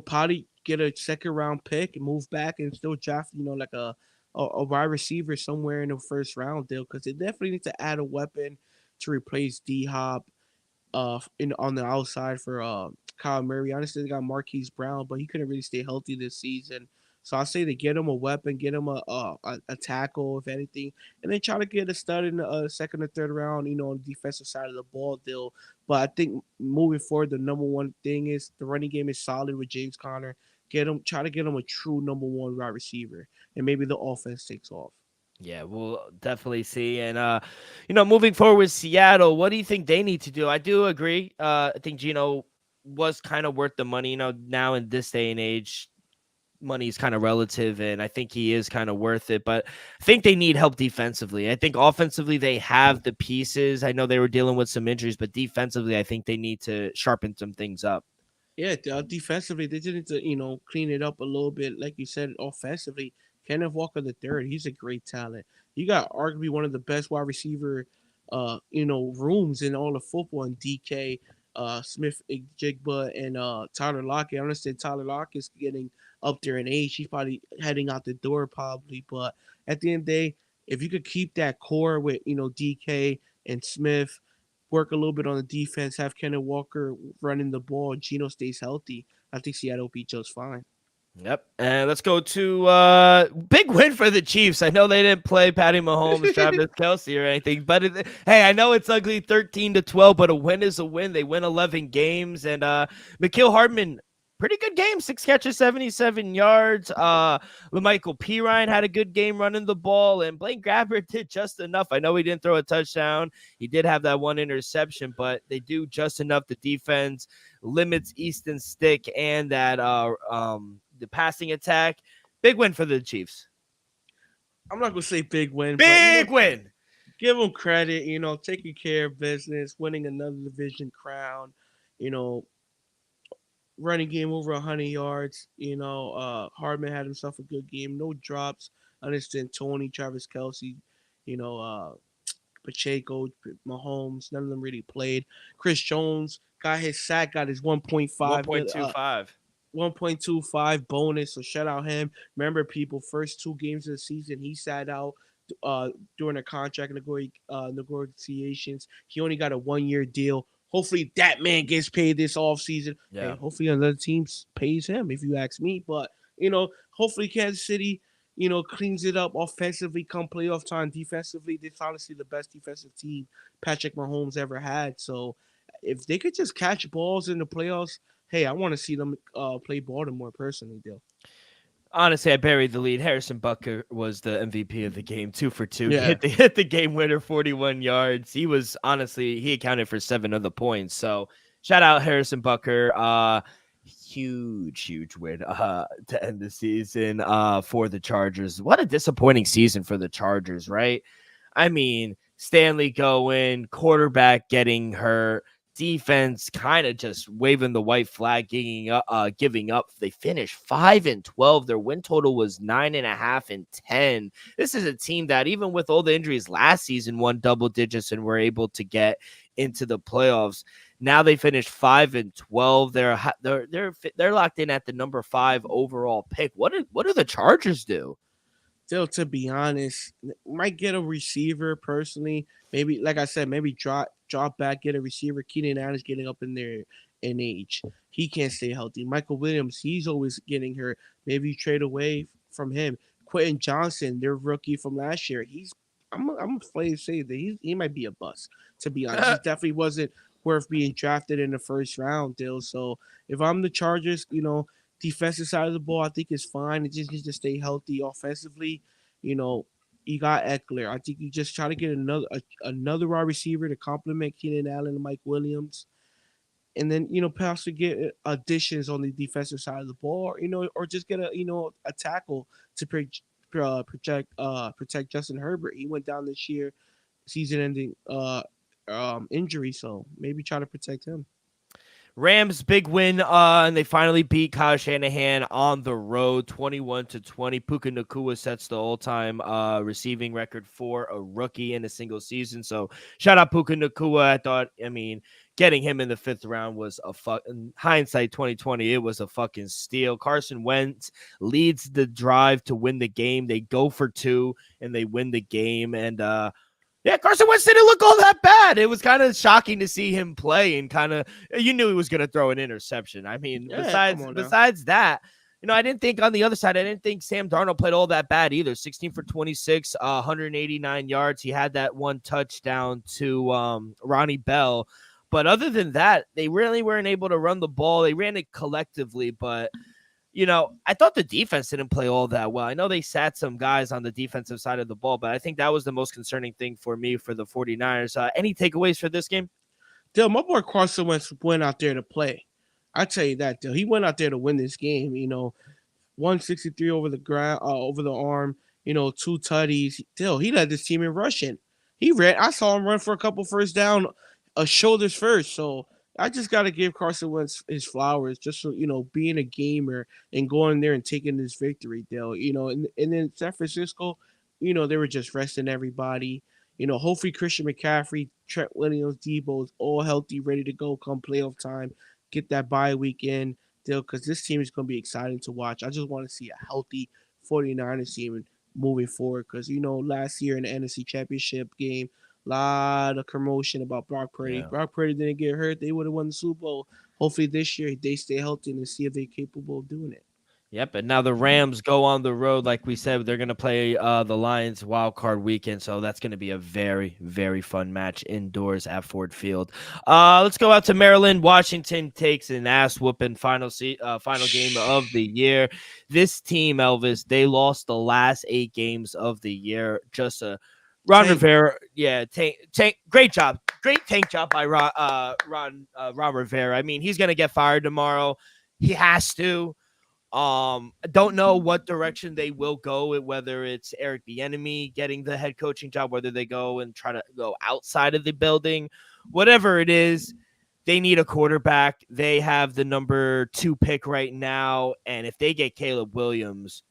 probably get a second round pick and move back and still draft, like a wide receiver somewhere in the first round deal because they definitely need to add a weapon to replace D-Hop on the outside for Kyle Murray. Honestly, they got Marquise Brown, but he couldn't really stay healthy this season. So I say to get him a weapon, get him a tackle, if anything, and then try to get a stud in the second or third round, on the defensive side of the ball deal. But I think moving forward, the number one thing is the running game is solid with James Conner. Try to get him a true number 1 wide receiver, and maybe the offense takes off. Yeah, we'll definitely see. And, moving forward with Seattle, what do you think they need to do? I do agree. I think Geno was kind of worth the money. Now in this day and age, money is kind of relative, and I think he is kind of worth it. But I think they need help defensively. I think offensively they have the pieces. I know they were dealing with some injuries, but defensively I think they need to sharpen some things up. Yeah, defensively, they just need to, clean it up a little bit. Like you said, offensively, Kenneth Walker the third, he's a great talent. You got arguably one of the best wide receiver, rooms in all of football in DK, Smith Jigba, and Tyler Lockett. I understand Tyler Lockett is getting up there in age. He's probably heading out the door probably. But at the end of the day, if you could keep that core with, DK and Smith, work a little bit on the defense, have Kenneth Walker running the ball, Geno stays healthy, I think Seattle will be just fine. Yep. And let's go to big win for the Chiefs. I know they didn't play Patty Mahomes, Travis Kelsey, or anything, but hey, I know it's ugly 13-12, but a win is a win. They win 11 games, and McKeel Hardman, pretty good game, 6 catches, 77 yards. LaMichael Pirine had a good game running the ball, and Blaine Gabbert did just enough. I know he didn't throw a touchdown. He did have that one interception, but they do just enough. The defense limits Easton Stick and that the passing attack. Big win for the Chiefs. I'm not gonna say big win, Big but win. Give them credit. Taking care of business, winning another division crown. You know, running game over 100 yards. Hardman had himself a good game. No drops. Understand Tony, Travis Kelsey, you know, Pacheco, Mahomes. None of them really played. Chris Jones got his sack, got his 1.25. 1.25 bonus. So shout out him. Remember, people, first 2 games of the season, he sat out during a contract negotiations. He only got a 1-year deal. Hopefully that man gets paid this offseason. Yeah. And hopefully another team pays him, if you ask me. But, hopefully Kansas City, cleans it up offensively come playoff time. Defensively, they're honestly the best defensive team Patrick Mahomes ever had. So if they could just catch balls in the playoffs, hey, I want to see them play Baltimore personally, Dale. Honestly, I buried the lead. Harrison Butker was the MVP of the game, 2 for 2. Yeah. Hit the game winner, 41 yards. He accounted for 7 of the points. So shout out Harrison Butker. Huge win to end the season for the Chargers. What a disappointing season for the Chargers, right? I mean, Stanley going, quarterback getting hurt, defense kind of just waving the white flag, giving up. They finished 5-12. Their win total was 9.5 and 10. This is a team that, even with all the injuries last season, won double digits and were able to get into the playoffs. Now they finished 5-12. They're locked in at the number 5 overall pick. What do the Chargers do? Still, to be honest, might get a receiver personally. Maybe, like I said, maybe drop back, get a receiver. Keenan Allen's getting up in there in age. He can't stay healthy. Michael Williams, he's always getting hurt. Maybe you trade away from him. Quentin Johnson, their rookie from last year, I'm afraid to say that he might be a bust, to be honest. He definitely wasn't worth being drafted in the first round, Dill. So if I'm the Chargers, defensive side of the ball, I think is fine. It just needs to stay healthy. Offensively, you got Eckler. I think you just try to get another wide receiver to complement Keenan Allen and Mike Williams, and then possibly get additions on the defensive side of the ball, or just get a tackle to protect Justin Herbert. He went down this year, season-ending injury, so maybe try to protect him. Rams big win, and they finally beat Kyle Shanahan on the road, 21-20. Puka Nacua sets the all-time receiving record for a rookie in a single season. So shout out Puka Nacua. Getting him in the 5th round was in hindsight 2020. It was a fucking steal. Carson Wentz leads the drive to win the game. They go for 2 and they win the game. And yeah, Carson Wentz didn't look all that bad. It was kind of shocking to see him play, and you knew he was going to throw an interception. Besides that, I didn't think on the other side, I didn't think Sam Darnold played all that bad either. 16 for 26, 189 yards. He had that one touchdown to Ronnie Bell. But other than that, they really weren't able to run the ball. They ran it collectively, but I thought the defense didn't play all that well. I know they sat some guys on the defensive side of the ball, but I think that was the most concerning thing for me for the 49ers. Any takeaways for this game? Dale, my boy Carson Wentz went out there to play. I tell you that, Dale. He went out there to win this game. 163 over the ground, over the arm. 2 tutties. Dale, he led this team in rushing. He ran. I saw him run for a couple first down, shoulders first. So I just got to give Carson Wentz his flowers, just for, being a gamer and going there and taking this victory, Dale. And then San Francisco, they were just resting everybody. Hopefully Christian McCaffrey, Trent Williams, Debo is all healthy, ready to go come playoff time. Get that bye week in, Dale, because this team is going to be exciting to watch. I just want to see a healthy 49ers team moving forward because, last year in the NFC Championship game, Lot of commotion about Brock Purdy. Yeah. If Brock Purdy didn't get hurt, they would have won the Super Bowl. Hopefully this year they stay healthy and see if they're capable of doing it. Yep, and now the Rams go on the road. Like we said, they're going to play the Lions wild card weekend, so that's going to be a very, very fun match indoors at Ford Field. Let's go out to Maryland. Washington takes an ass whooping final game of the year. This team, Elvis, they lost the last 8 games of the year. Just a Ron Rivera, tank, great job, great tank job by Ron Rivera. I mean, he's going to get fired tomorrow. He has to. Don't know what direction they will go, whether it's Eric Bieniemy getting the head coaching job, whether they go and try to go outside of the building, whatever it is, they need a quarterback. They have the number 2 pick right now, and if they get Caleb Williams,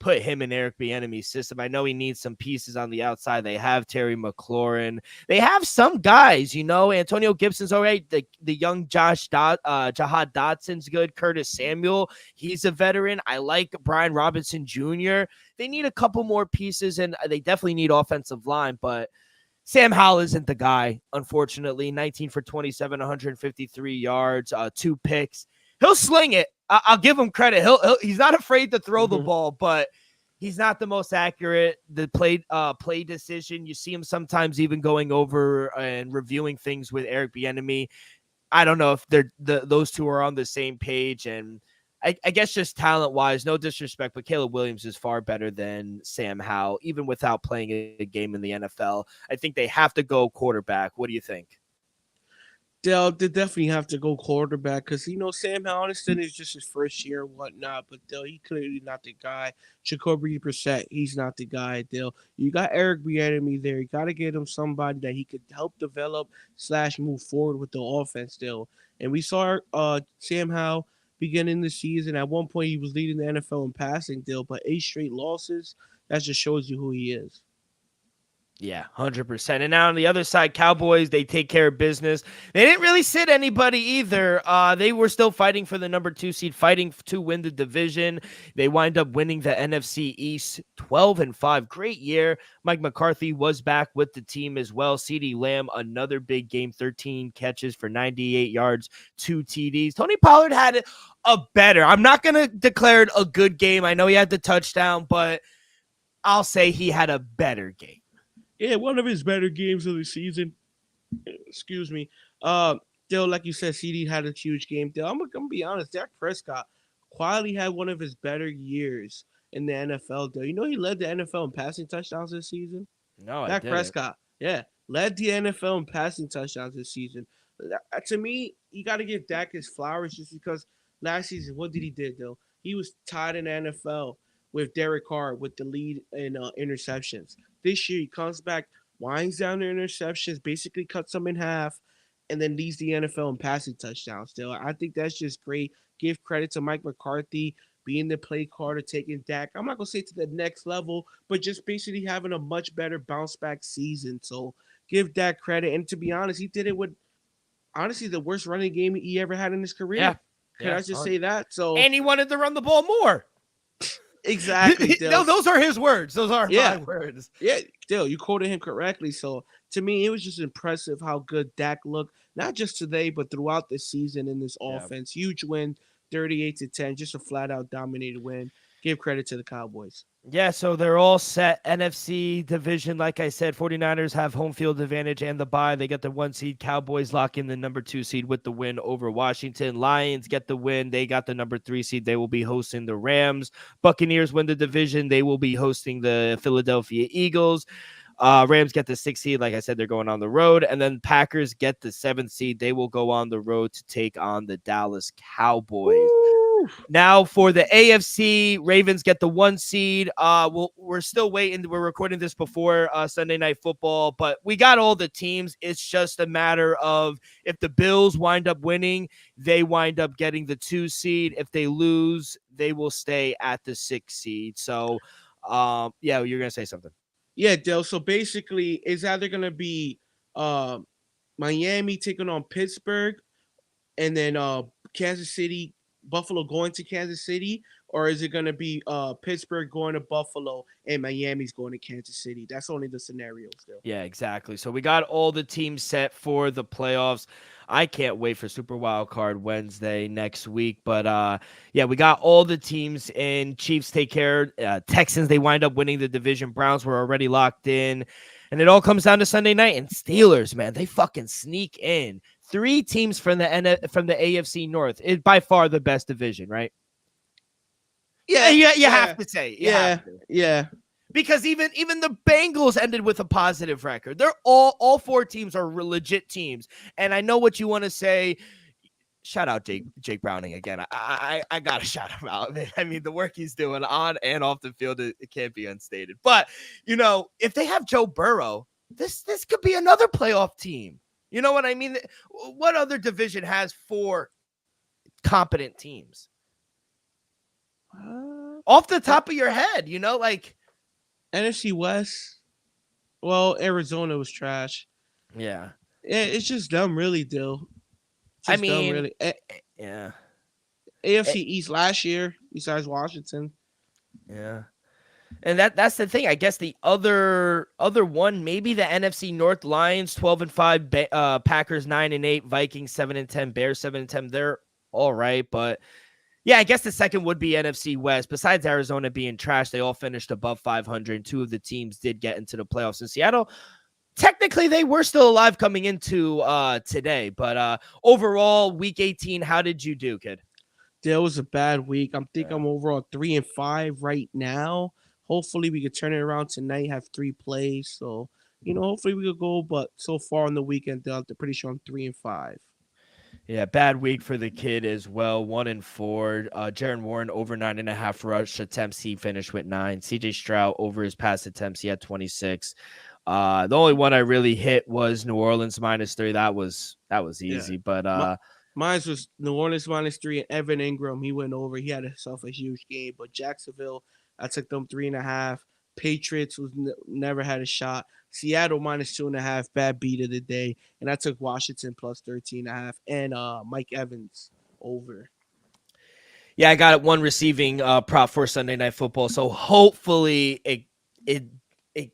put him in Eric Bieniemy's system. I know he needs some pieces on the outside. They have Terry McLaurin. They have some guys, Antonio Gibson's all right. The young Jahad Dotson's good. Curtis Samuel, he's a veteran. I like Brian Robinson Jr. They need a couple more pieces, and they definitely need offensive line, but Sam Howell isn't the guy, unfortunately. 19 for 27, 153 yards, 2 picks. He'll sling it. I'll give him credit. He's not afraid to throw the ball, but he's not the most accurate. The play decision, you see him sometimes even going over and reviewing things with Eric Bieniemy. I don't know if those two are on the same page, and I guess just talent-wise, no disrespect, but Caleb Williams is far better than Sam Howell, even without playing a game in the NFL. I think they have to go quarterback. What do you think? They definitely have to go quarterback because Sam Howell is just his first year and whatnot, but he clearly not the guy. Jacoby Brissett, he's not the guy. You got Eric Bieniemy there. You got to get him somebody that he could help develop / move forward with the offense. And we saw Sam Howell beginning the season. At one point, he was leading the NFL in passing. But 8 straight losses, that just shows you who he is. Yeah, 100%. And now on the other side, Cowboys, they take care of business. They didn't really sit anybody either. They were still fighting for the number 2 seed, fighting to win the division. They wind up winning the NFC East 12-5. Great year. Mike McCarthy was back with the team as well. CeeDee Lamb, another big game, 13 catches for 98 yards, 2 TDs. Tony Pollard had a better. I'm not going to declare it a good game. I know he had the touchdown, but I'll say he had a better game. Yeah, one of his better games of the season. Excuse me. Like you said, CD had a huge game. I'm gonna be honest. Dak Prescott quietly had one of his better years in the NFL. He led the NFL in passing touchdowns this season. No, Dak Prescott, led the NFL in passing touchdowns this season. To me, you got to give Dak his flowers just because last season, what did he did though? He was tied in the NFL with Derek Carr with the lead in interceptions. This year, he comes back, winds down the interceptions, basically cuts them in half, and then leads the NFL in passing touchdowns. I think that's just great. Give credit to Mike McCarthy being the play caller, taking Dak. I'm not going to say to the next level, but just basically having a much better bounce back season. So give Dak credit. And to be honest, he did it with, honestly, the worst running game he ever had in his career. Yeah. Can I just say that? So, and he wanted to run the ball more. Exactly. No, those are his words. Those are my words. Yeah, you quoted him correctly. So to me, it was just impressive how good Dak looked, not just today, but throughout the season in this offense. Huge win, 38-10, just a flat out dominated win. Give credit to the Cowboys. Yeah, so they're all set. NFC division, like I said, 49ers have home field advantage and the bye. They get the 1 seed. Cowboys lock in the number 2 seed with the win over Washington. Lions get the win. They got the number 3 seed. They will be hosting the Rams. Buccaneers win the division. They will be hosting the Philadelphia Eagles. Rams get the 6th seed. Like I said, they're going on the road. And then Packers get the 7th seed. They will go on the road to take on the Dallas Cowboys. Woo! Now for the AFC, Ravens get the 1 seed. We're still waiting. We're recording this before Sunday Night Football, but we got all the teams. It's just a matter of if the Bills wind up winning, they wind up getting the 2 seed. If they lose, they will stay at the 6 seed. So, you're going to say something. Yeah, Dale. So basically, it's either going to be Miami taking on Pittsburgh and then Kansas City Buffalo going to Kansas City, or is it going to be Pittsburgh going to Buffalo and Miami's going to Kansas City? That's only the scenarios though. Yeah, exactly. So we got all the teams set for the playoffs. I can't wait for Super Wild Card Wednesday next week. But yeah, we got all the teams in. Chiefs take care. Texans, they wind up winning the division. Browns were already locked in. And it all comes down to Sunday night. And Steelers, man, they fucking sneak in. 3 teams from the AFC North. It's by far the best division, right? Yeah, you have to say. Yeah. Because even the Bengals ended with a positive record. They're all 4 teams are legit teams. And I know what you want to say. Shout out Jake Browning again. I gotta shout him out. I mean, the work he's doing on and off the field, it can't be unstated. But if they have Joe Burrow, this could be another playoff team. You know what I mean? What other division has 4 competent teams? Off the top of your head, like. NFC West. Well, Arizona was trash. Yeah. It's just dumb, really, Dill. I mean, dumb, really. Yeah. AFC East last year, besides Washington. Yeah. And that's the thing. I guess the other one, maybe the NFC North. Lions 12-5, Packers 9-8, Vikings 7-10, Bears 7-10. They're all right, but yeah, I guess the second would be NFC West. Besides Arizona being trash, they all finished above 500. 2 of the teams did get into the playoffs. In Seattle, technically, they were still alive coming into today. But overall, Week 18, how did you do, kid? That was a bad week. I'm overall 3-5 right now. Hopefully, we could turn it around tonight. Have 3 plays, so hopefully we could go. But so far on the weekend, I'm pretty sure I'm 3-5. Yeah, bad week for the kid as well. 1-4. Jaron Warren over 9.5 rush attempts. He finished with 9. CJ Stroud over his pass attempts. He had 26. The only one I really hit was New Orleans -3. That was easy. Yeah. But mine was New Orleans -3 and Evan Ingram. He went over. He had himself a huge game. But Jacksonville, I took them 3.5. Patriots never had a shot. Seattle -2.5, bad beat of the day, and I took Washington +13.5 and Mike Evans over. Yeah, I got 1 receiving prop for Sunday Night Football, so hopefully it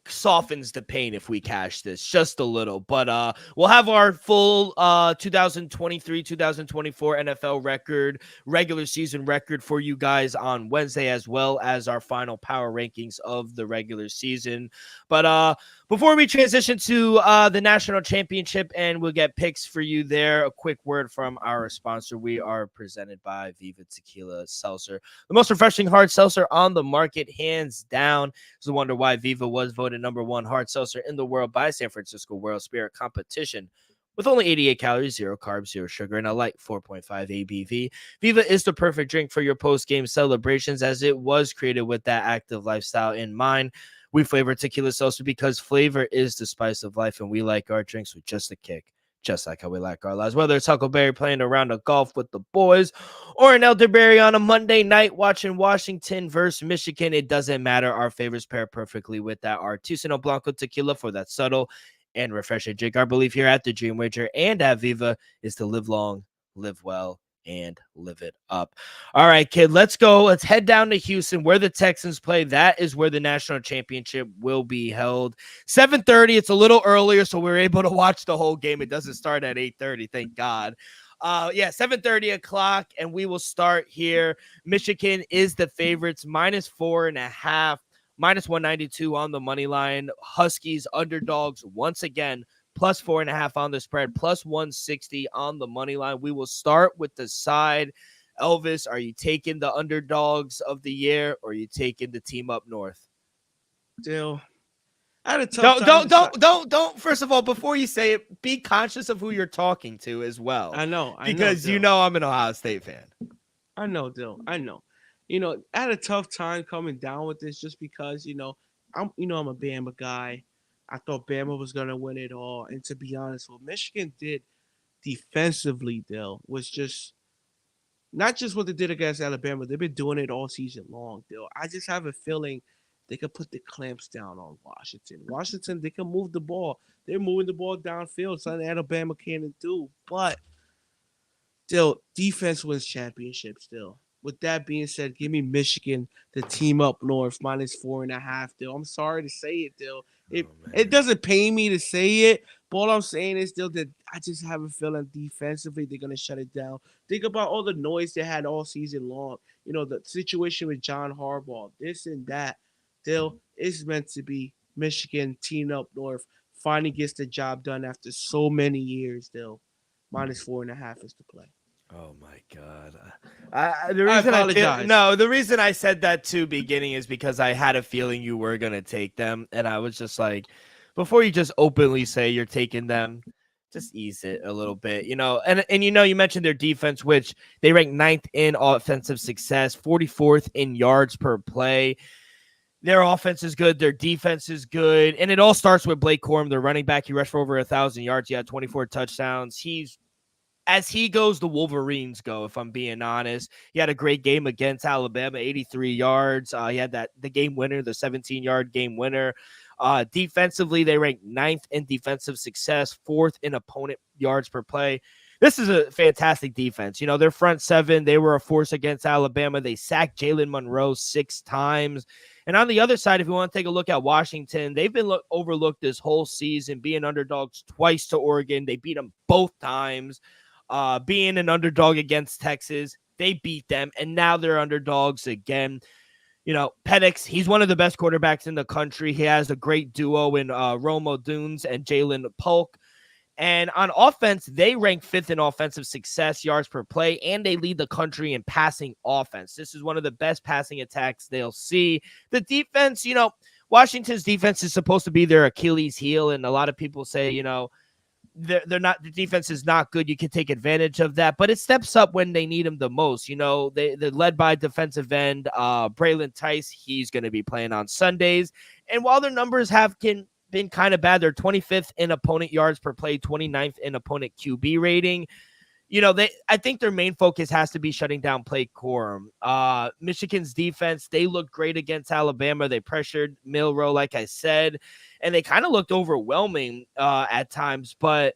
softens the pain if we cash this just a little. But we'll have our full 2023-2024 NFL record, regular season record for you guys on Wednesday, as well as our final power rankings of the regular season. But before we transition to the national championship and we'll get picks for you there, a quick word from our sponsor. We are presented by Viva Tequila Seltzer, the most refreshing hard seltzer on the market, hands down. It's a wonder why Viva was voted #1 hard seltzer in the world by San Francisco World Spirit Competition. With only 88 calories, 0 carbs, 0 sugar, and a light 4.5 ABV, Viva is the perfect drink for your post-game celebrations, as it was created with that active lifestyle in mind. We flavor tequila seltzer because flavor is the spice of life, and we like our drinks with just a kick, just like how we like our lives. Whether it's Huckleberry playing a round of golf with the boys or an elderberry on a Monday night watching Washington versus Michigan, it doesn't matter. Our favorites pair perfectly with that Artisanal Blanco tequila for that subtle and refreshing drink. Our belief here at the Dream Wager and at Viva is to live long, live well, and live it up. All right, kid, let's go. Let's head down to Houston where the Texans play. That is where the national championship will be held. 7:30. It's a little earlier, so we're able to watch the whole game. It doesn't start at 8:30, thank God. 7:30 o'clock, and we will start here. Michigan is the favorites, -4.5, -192 on the money line. Huskies underdogs once again, +4.5 on the spread, +160 on the money line. We will start with the side. Elvis, are you taking the underdogs of the year, or are you taking the team up north? Still, I had a tough time. Don't. First of all, before you say it, be conscious of who you're talking to as well. I know, because I'm an Ohio State fan. I know, Dill. I know. I had a tough time coming down with this just because I'm a Bama guy. I thought Bama was going to win it all. And to be honest, what Michigan did defensively, Dill, was just not just what they did against Alabama. They've been doing it all season long, Dill. I just have a feeling they could put the clamps down on Washington. Washington, they can move the ball. They're moving the ball downfield, something Alabama can't do. But Still, defense wins championships. Still, with that being said, give me Michigan, the team up north, -4.5. Still, I'm sorry to say it. Still, it doesn't pay me to say it, but all I'm saying is still that I just have a feeling defensively they're gonna shut it down. Think about all the noise they had all season long. The situation with John Harbaugh, this and that. Still, it's meant to be Michigan team up north. Finally gets the job done after so many years. Still, -4.5 is the play. Oh my God! I apologize. The reason I said that to beginning is because I had a feeling you were gonna take them, and I was just like, before you just openly say you're taking them, just ease it a little bit, And you mentioned their defense, which they rank 9th in offensive success, 44th in yards per play. Their offense is good. Their defense is good. And it all starts with Blake Corum, their running back. He rushed for over 1,000 yards. He had 24 touchdowns. As he goes, the Wolverines go, if I'm being honest. He had a great game against Alabama, 83 yards. He had the game winner, the 17-yard game winner. Defensively, they rank 9th in defensive success, 4th in opponent yards per play. This is a fantastic defense. Their front seven, they were a force against Alabama. They sacked Jalen Monroe 6 times. And on the other side, if you want to take a look at Washington, they've been overlooked this whole season, being underdogs twice to Oregon. They beat them both times. Being an underdog against Texas, they beat them, and now they're underdogs again. Penix, he's one of the best quarterbacks in the country. He has a great duo in Romo Dunes and Jalen Polk. And on offense, they rank 5th in offensive success, yards per play, and they lead the country in passing offense. This is one of the best passing attacks they'll see. The defense, Washington's defense is supposed to be their Achilles heel, and a lot of people say, they're not, the defense is not good. You can take advantage of that, but it steps up when they need them the most. They're led by defensive end Braylon Tice. He's going to be playing on Sundays. And while their numbers have been kind of bad, they're 25th in opponent yards per play, 29th in opponent QB rating. I think their main focus has to be shutting down Blake Corum. Michigan's defense, they looked great against Alabama. They pressured Milroe, like I said, and they kind of looked overwhelming at times, but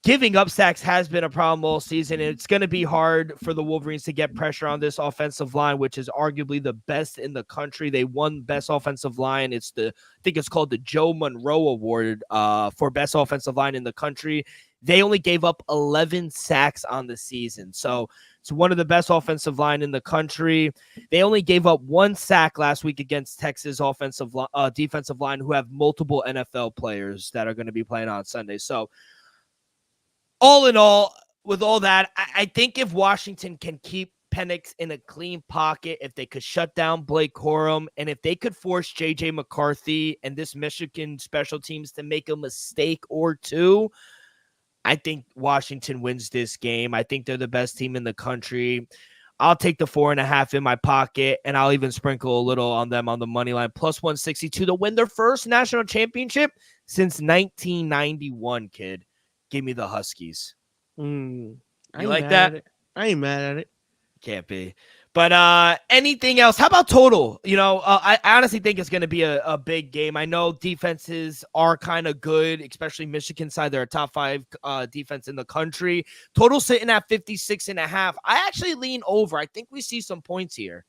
giving up sacks has been a problem all season, and it's going to be hard for the Wolverines to get pressure on this offensive line, which is arguably the best in the country. They won best offensive line. I think it's called the Joe Monroe Award for best offensive line in the country. They only gave up 11 sacks on the season. So it's one of the best offensive line in the country. They only gave up 1 sack last week against Texas defensive line, who have multiple NFL players that are going to be playing on Sunday. So all in all, with all that, I think if Washington can keep Penix in a clean pocket, if they could shut down Blake Corum, and if they could force J.J. McCarthy and this Michigan special teams to make a mistake or two, I think Washington wins this game. I think they're the best team in the country. I'll take the 4.5 in my pocket, and I'll even sprinkle a little on them on the money line, plus 162 to win their first national championship since 1991, kid. Give me the Huskies. You like that? I ain't mad at it. Can't be. But anything else? How about total? I honestly think it's going to be a big game. I know defenses are kind of good, especially Michigan side. They're a top 5 defense in the country. Total sitting at 56.5. I actually lean over. I think we see some points here.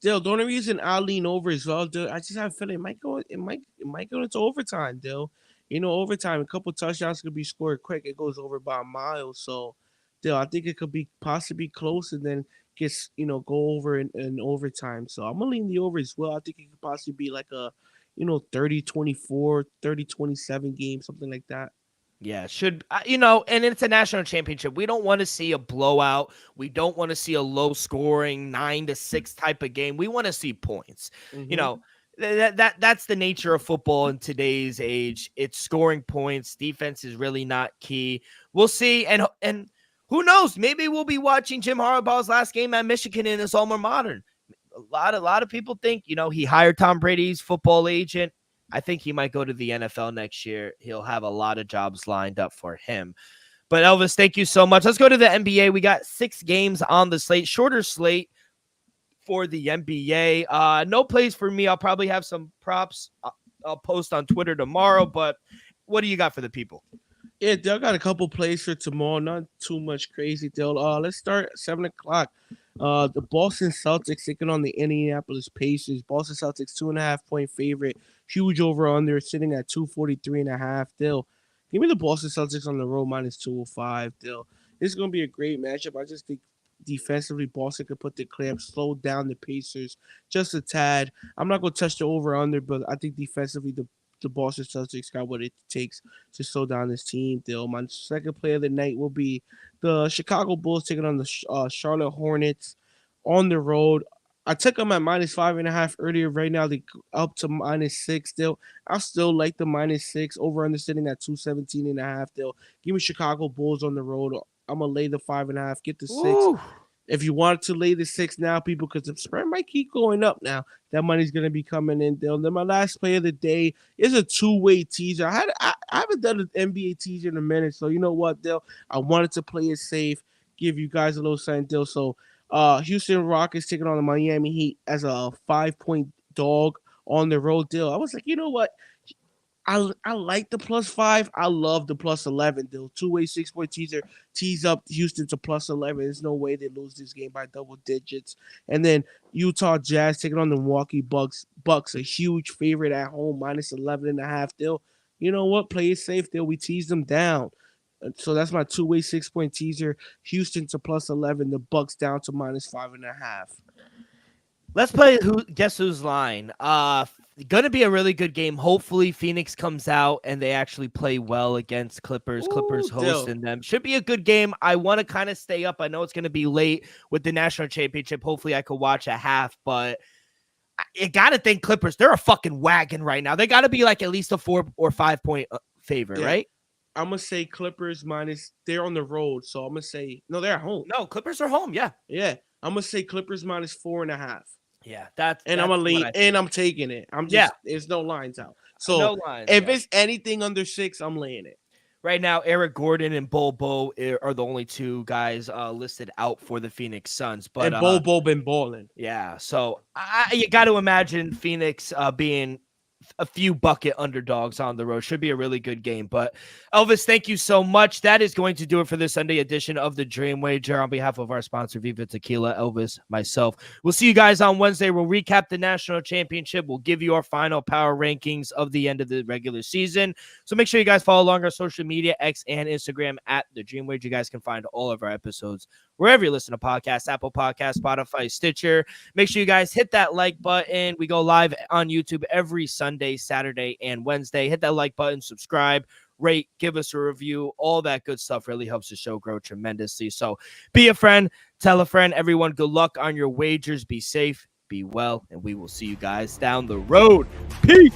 Dill, the only reason I'll lean over as well, Dill, I just have a feeling it might go into overtime, Dill. Overtime, a couple touchdowns could be scored quick. It goes over by a mile. So, Dill, I think it could be possibly close and then gets, go over in overtime. So I'm going to lean the over as well. I think it could possibly be like a, 30-24, 30-27 game, something like that. Yeah, and it's a national championship. We don't want to see a blowout. We don't want to see a low scoring 9-6 type of game. We want to see points. Mm-hmm. That's the nature of football in today's age. It's scoring points. Defense is really not key. We'll see. And who knows? Maybe we'll be watching Jim Harbaugh's last game at Michigan in his alma mater. A lot of people think, he hired Tom Brady's football agent. I think he might go to the NFL next year. He'll have a lot of jobs lined up for him. But Elvis, thank you so much. Let's go to the NBA. We got 6 games on the slate, shorter slate for the NBA. No plays for me. I'll probably have some props I'll post on Twitter tomorrow, but what do you got for the people? Yeah, Dale got a couple plays for tomorrow. Not too much crazy, Dale. Let's start at 7 o'clock. The Boston Celtics taking on the Indianapolis Pacers. Boston Celtics 2.5 point favorite. Huge over under sitting at 243.5. Dale, give me the Boston Celtics on the road minus 205. Dale, this is gonna be a great matchup. I just think defensively Boston could put the clamps, slow down the Pacers just a tad. I'm not gonna touch the over under, but I think defensively the Boston Celtics got what it takes to slow down this team. Still, my second play of the night will be the Chicago Bulls taking on the Charlotte Hornets on the road. I took them at -5.5 earlier. Right now, they up to -6. Still, I still like the -6 over under sitting at 217.5. Still, give me Chicago Bulls on the road. I'm gonna lay the 5.5. Get the 6. Ooh. If you want to lay the 6 now, people, because the spread might keep going up now. That money's going to be coming in. Then my last play of the day is a two-way teaser. I haven't done an NBA teaser in a minute, so you know what, Dale? I wanted to play it safe, give you guys a little something, Dale. So Houston Rockets taking on the Miami Heat as a 5-point dog on the road, Dale. I was like, you know what? I like the +5. I love the +11. The two-way 6-point teaser tease up Houston to +11. There's no way they lose this game by double digits. And then Utah Jazz taking on the Milwaukee Bucks. Bucks a huge favorite at home, -11.5. Still, you know what? Play it safe. Still, we tease them down. So that's my two-way 6-point teaser. Houston to +11. The Bucks down to -5.5. Let's play guess whose line. Gonna be a really good game. Hopefully Phoenix comes out and they actually play well against Clippers. Clippers hosting them. Should be a good game. I want to kind of stay up. I know it's gonna be late with the national championship. Hopefully I could watch a half, but you gotta think Clippers, they're a fucking wagon right now. They gotta be like at least a 4 or 5 point favor, right? I'm gonna say Clippers they're on the road, so I'm gonna say no, they're at home. No, Clippers are home, yeah. I'm gonna say Clippers -4.5. Yeah, I'm gonna lean, and I'm taking it. There's no lines out. So no lines, if it's anything under 6, I'm laying it. Right now, Eric Gordon and Bobo are the only two guys listed out for the Phoenix Suns. But and Bobo been balling. Yeah, so you got to imagine Phoenix being a few bucket underdogs on the road. Should be a really good game. But Elvis, thank you so much. That is going to do it for this Sunday edition of the Dream Wager. On behalf of our sponsor, Viva Tequila, Elvis, myself, we'll see you guys on Wednesday. We'll recap the national championship. We'll give you our final power rankings of the end of the regular season. So make sure you guys follow along our social media, X and Instagram at the Dream Wager. You guys can find all of our episodes wherever you listen to podcasts, Apple Podcasts, Spotify, Stitcher. Make sure you guys hit that like button. We go live on YouTube every Sunday, Saturday, and Wednesday. Hit that like button, subscribe, rate, give us a review. All that good stuff really helps the show grow tremendously. So be a friend, tell a friend. Everyone, good luck on your wagers. Be safe, be well, and we will see you guys down the road. Peace.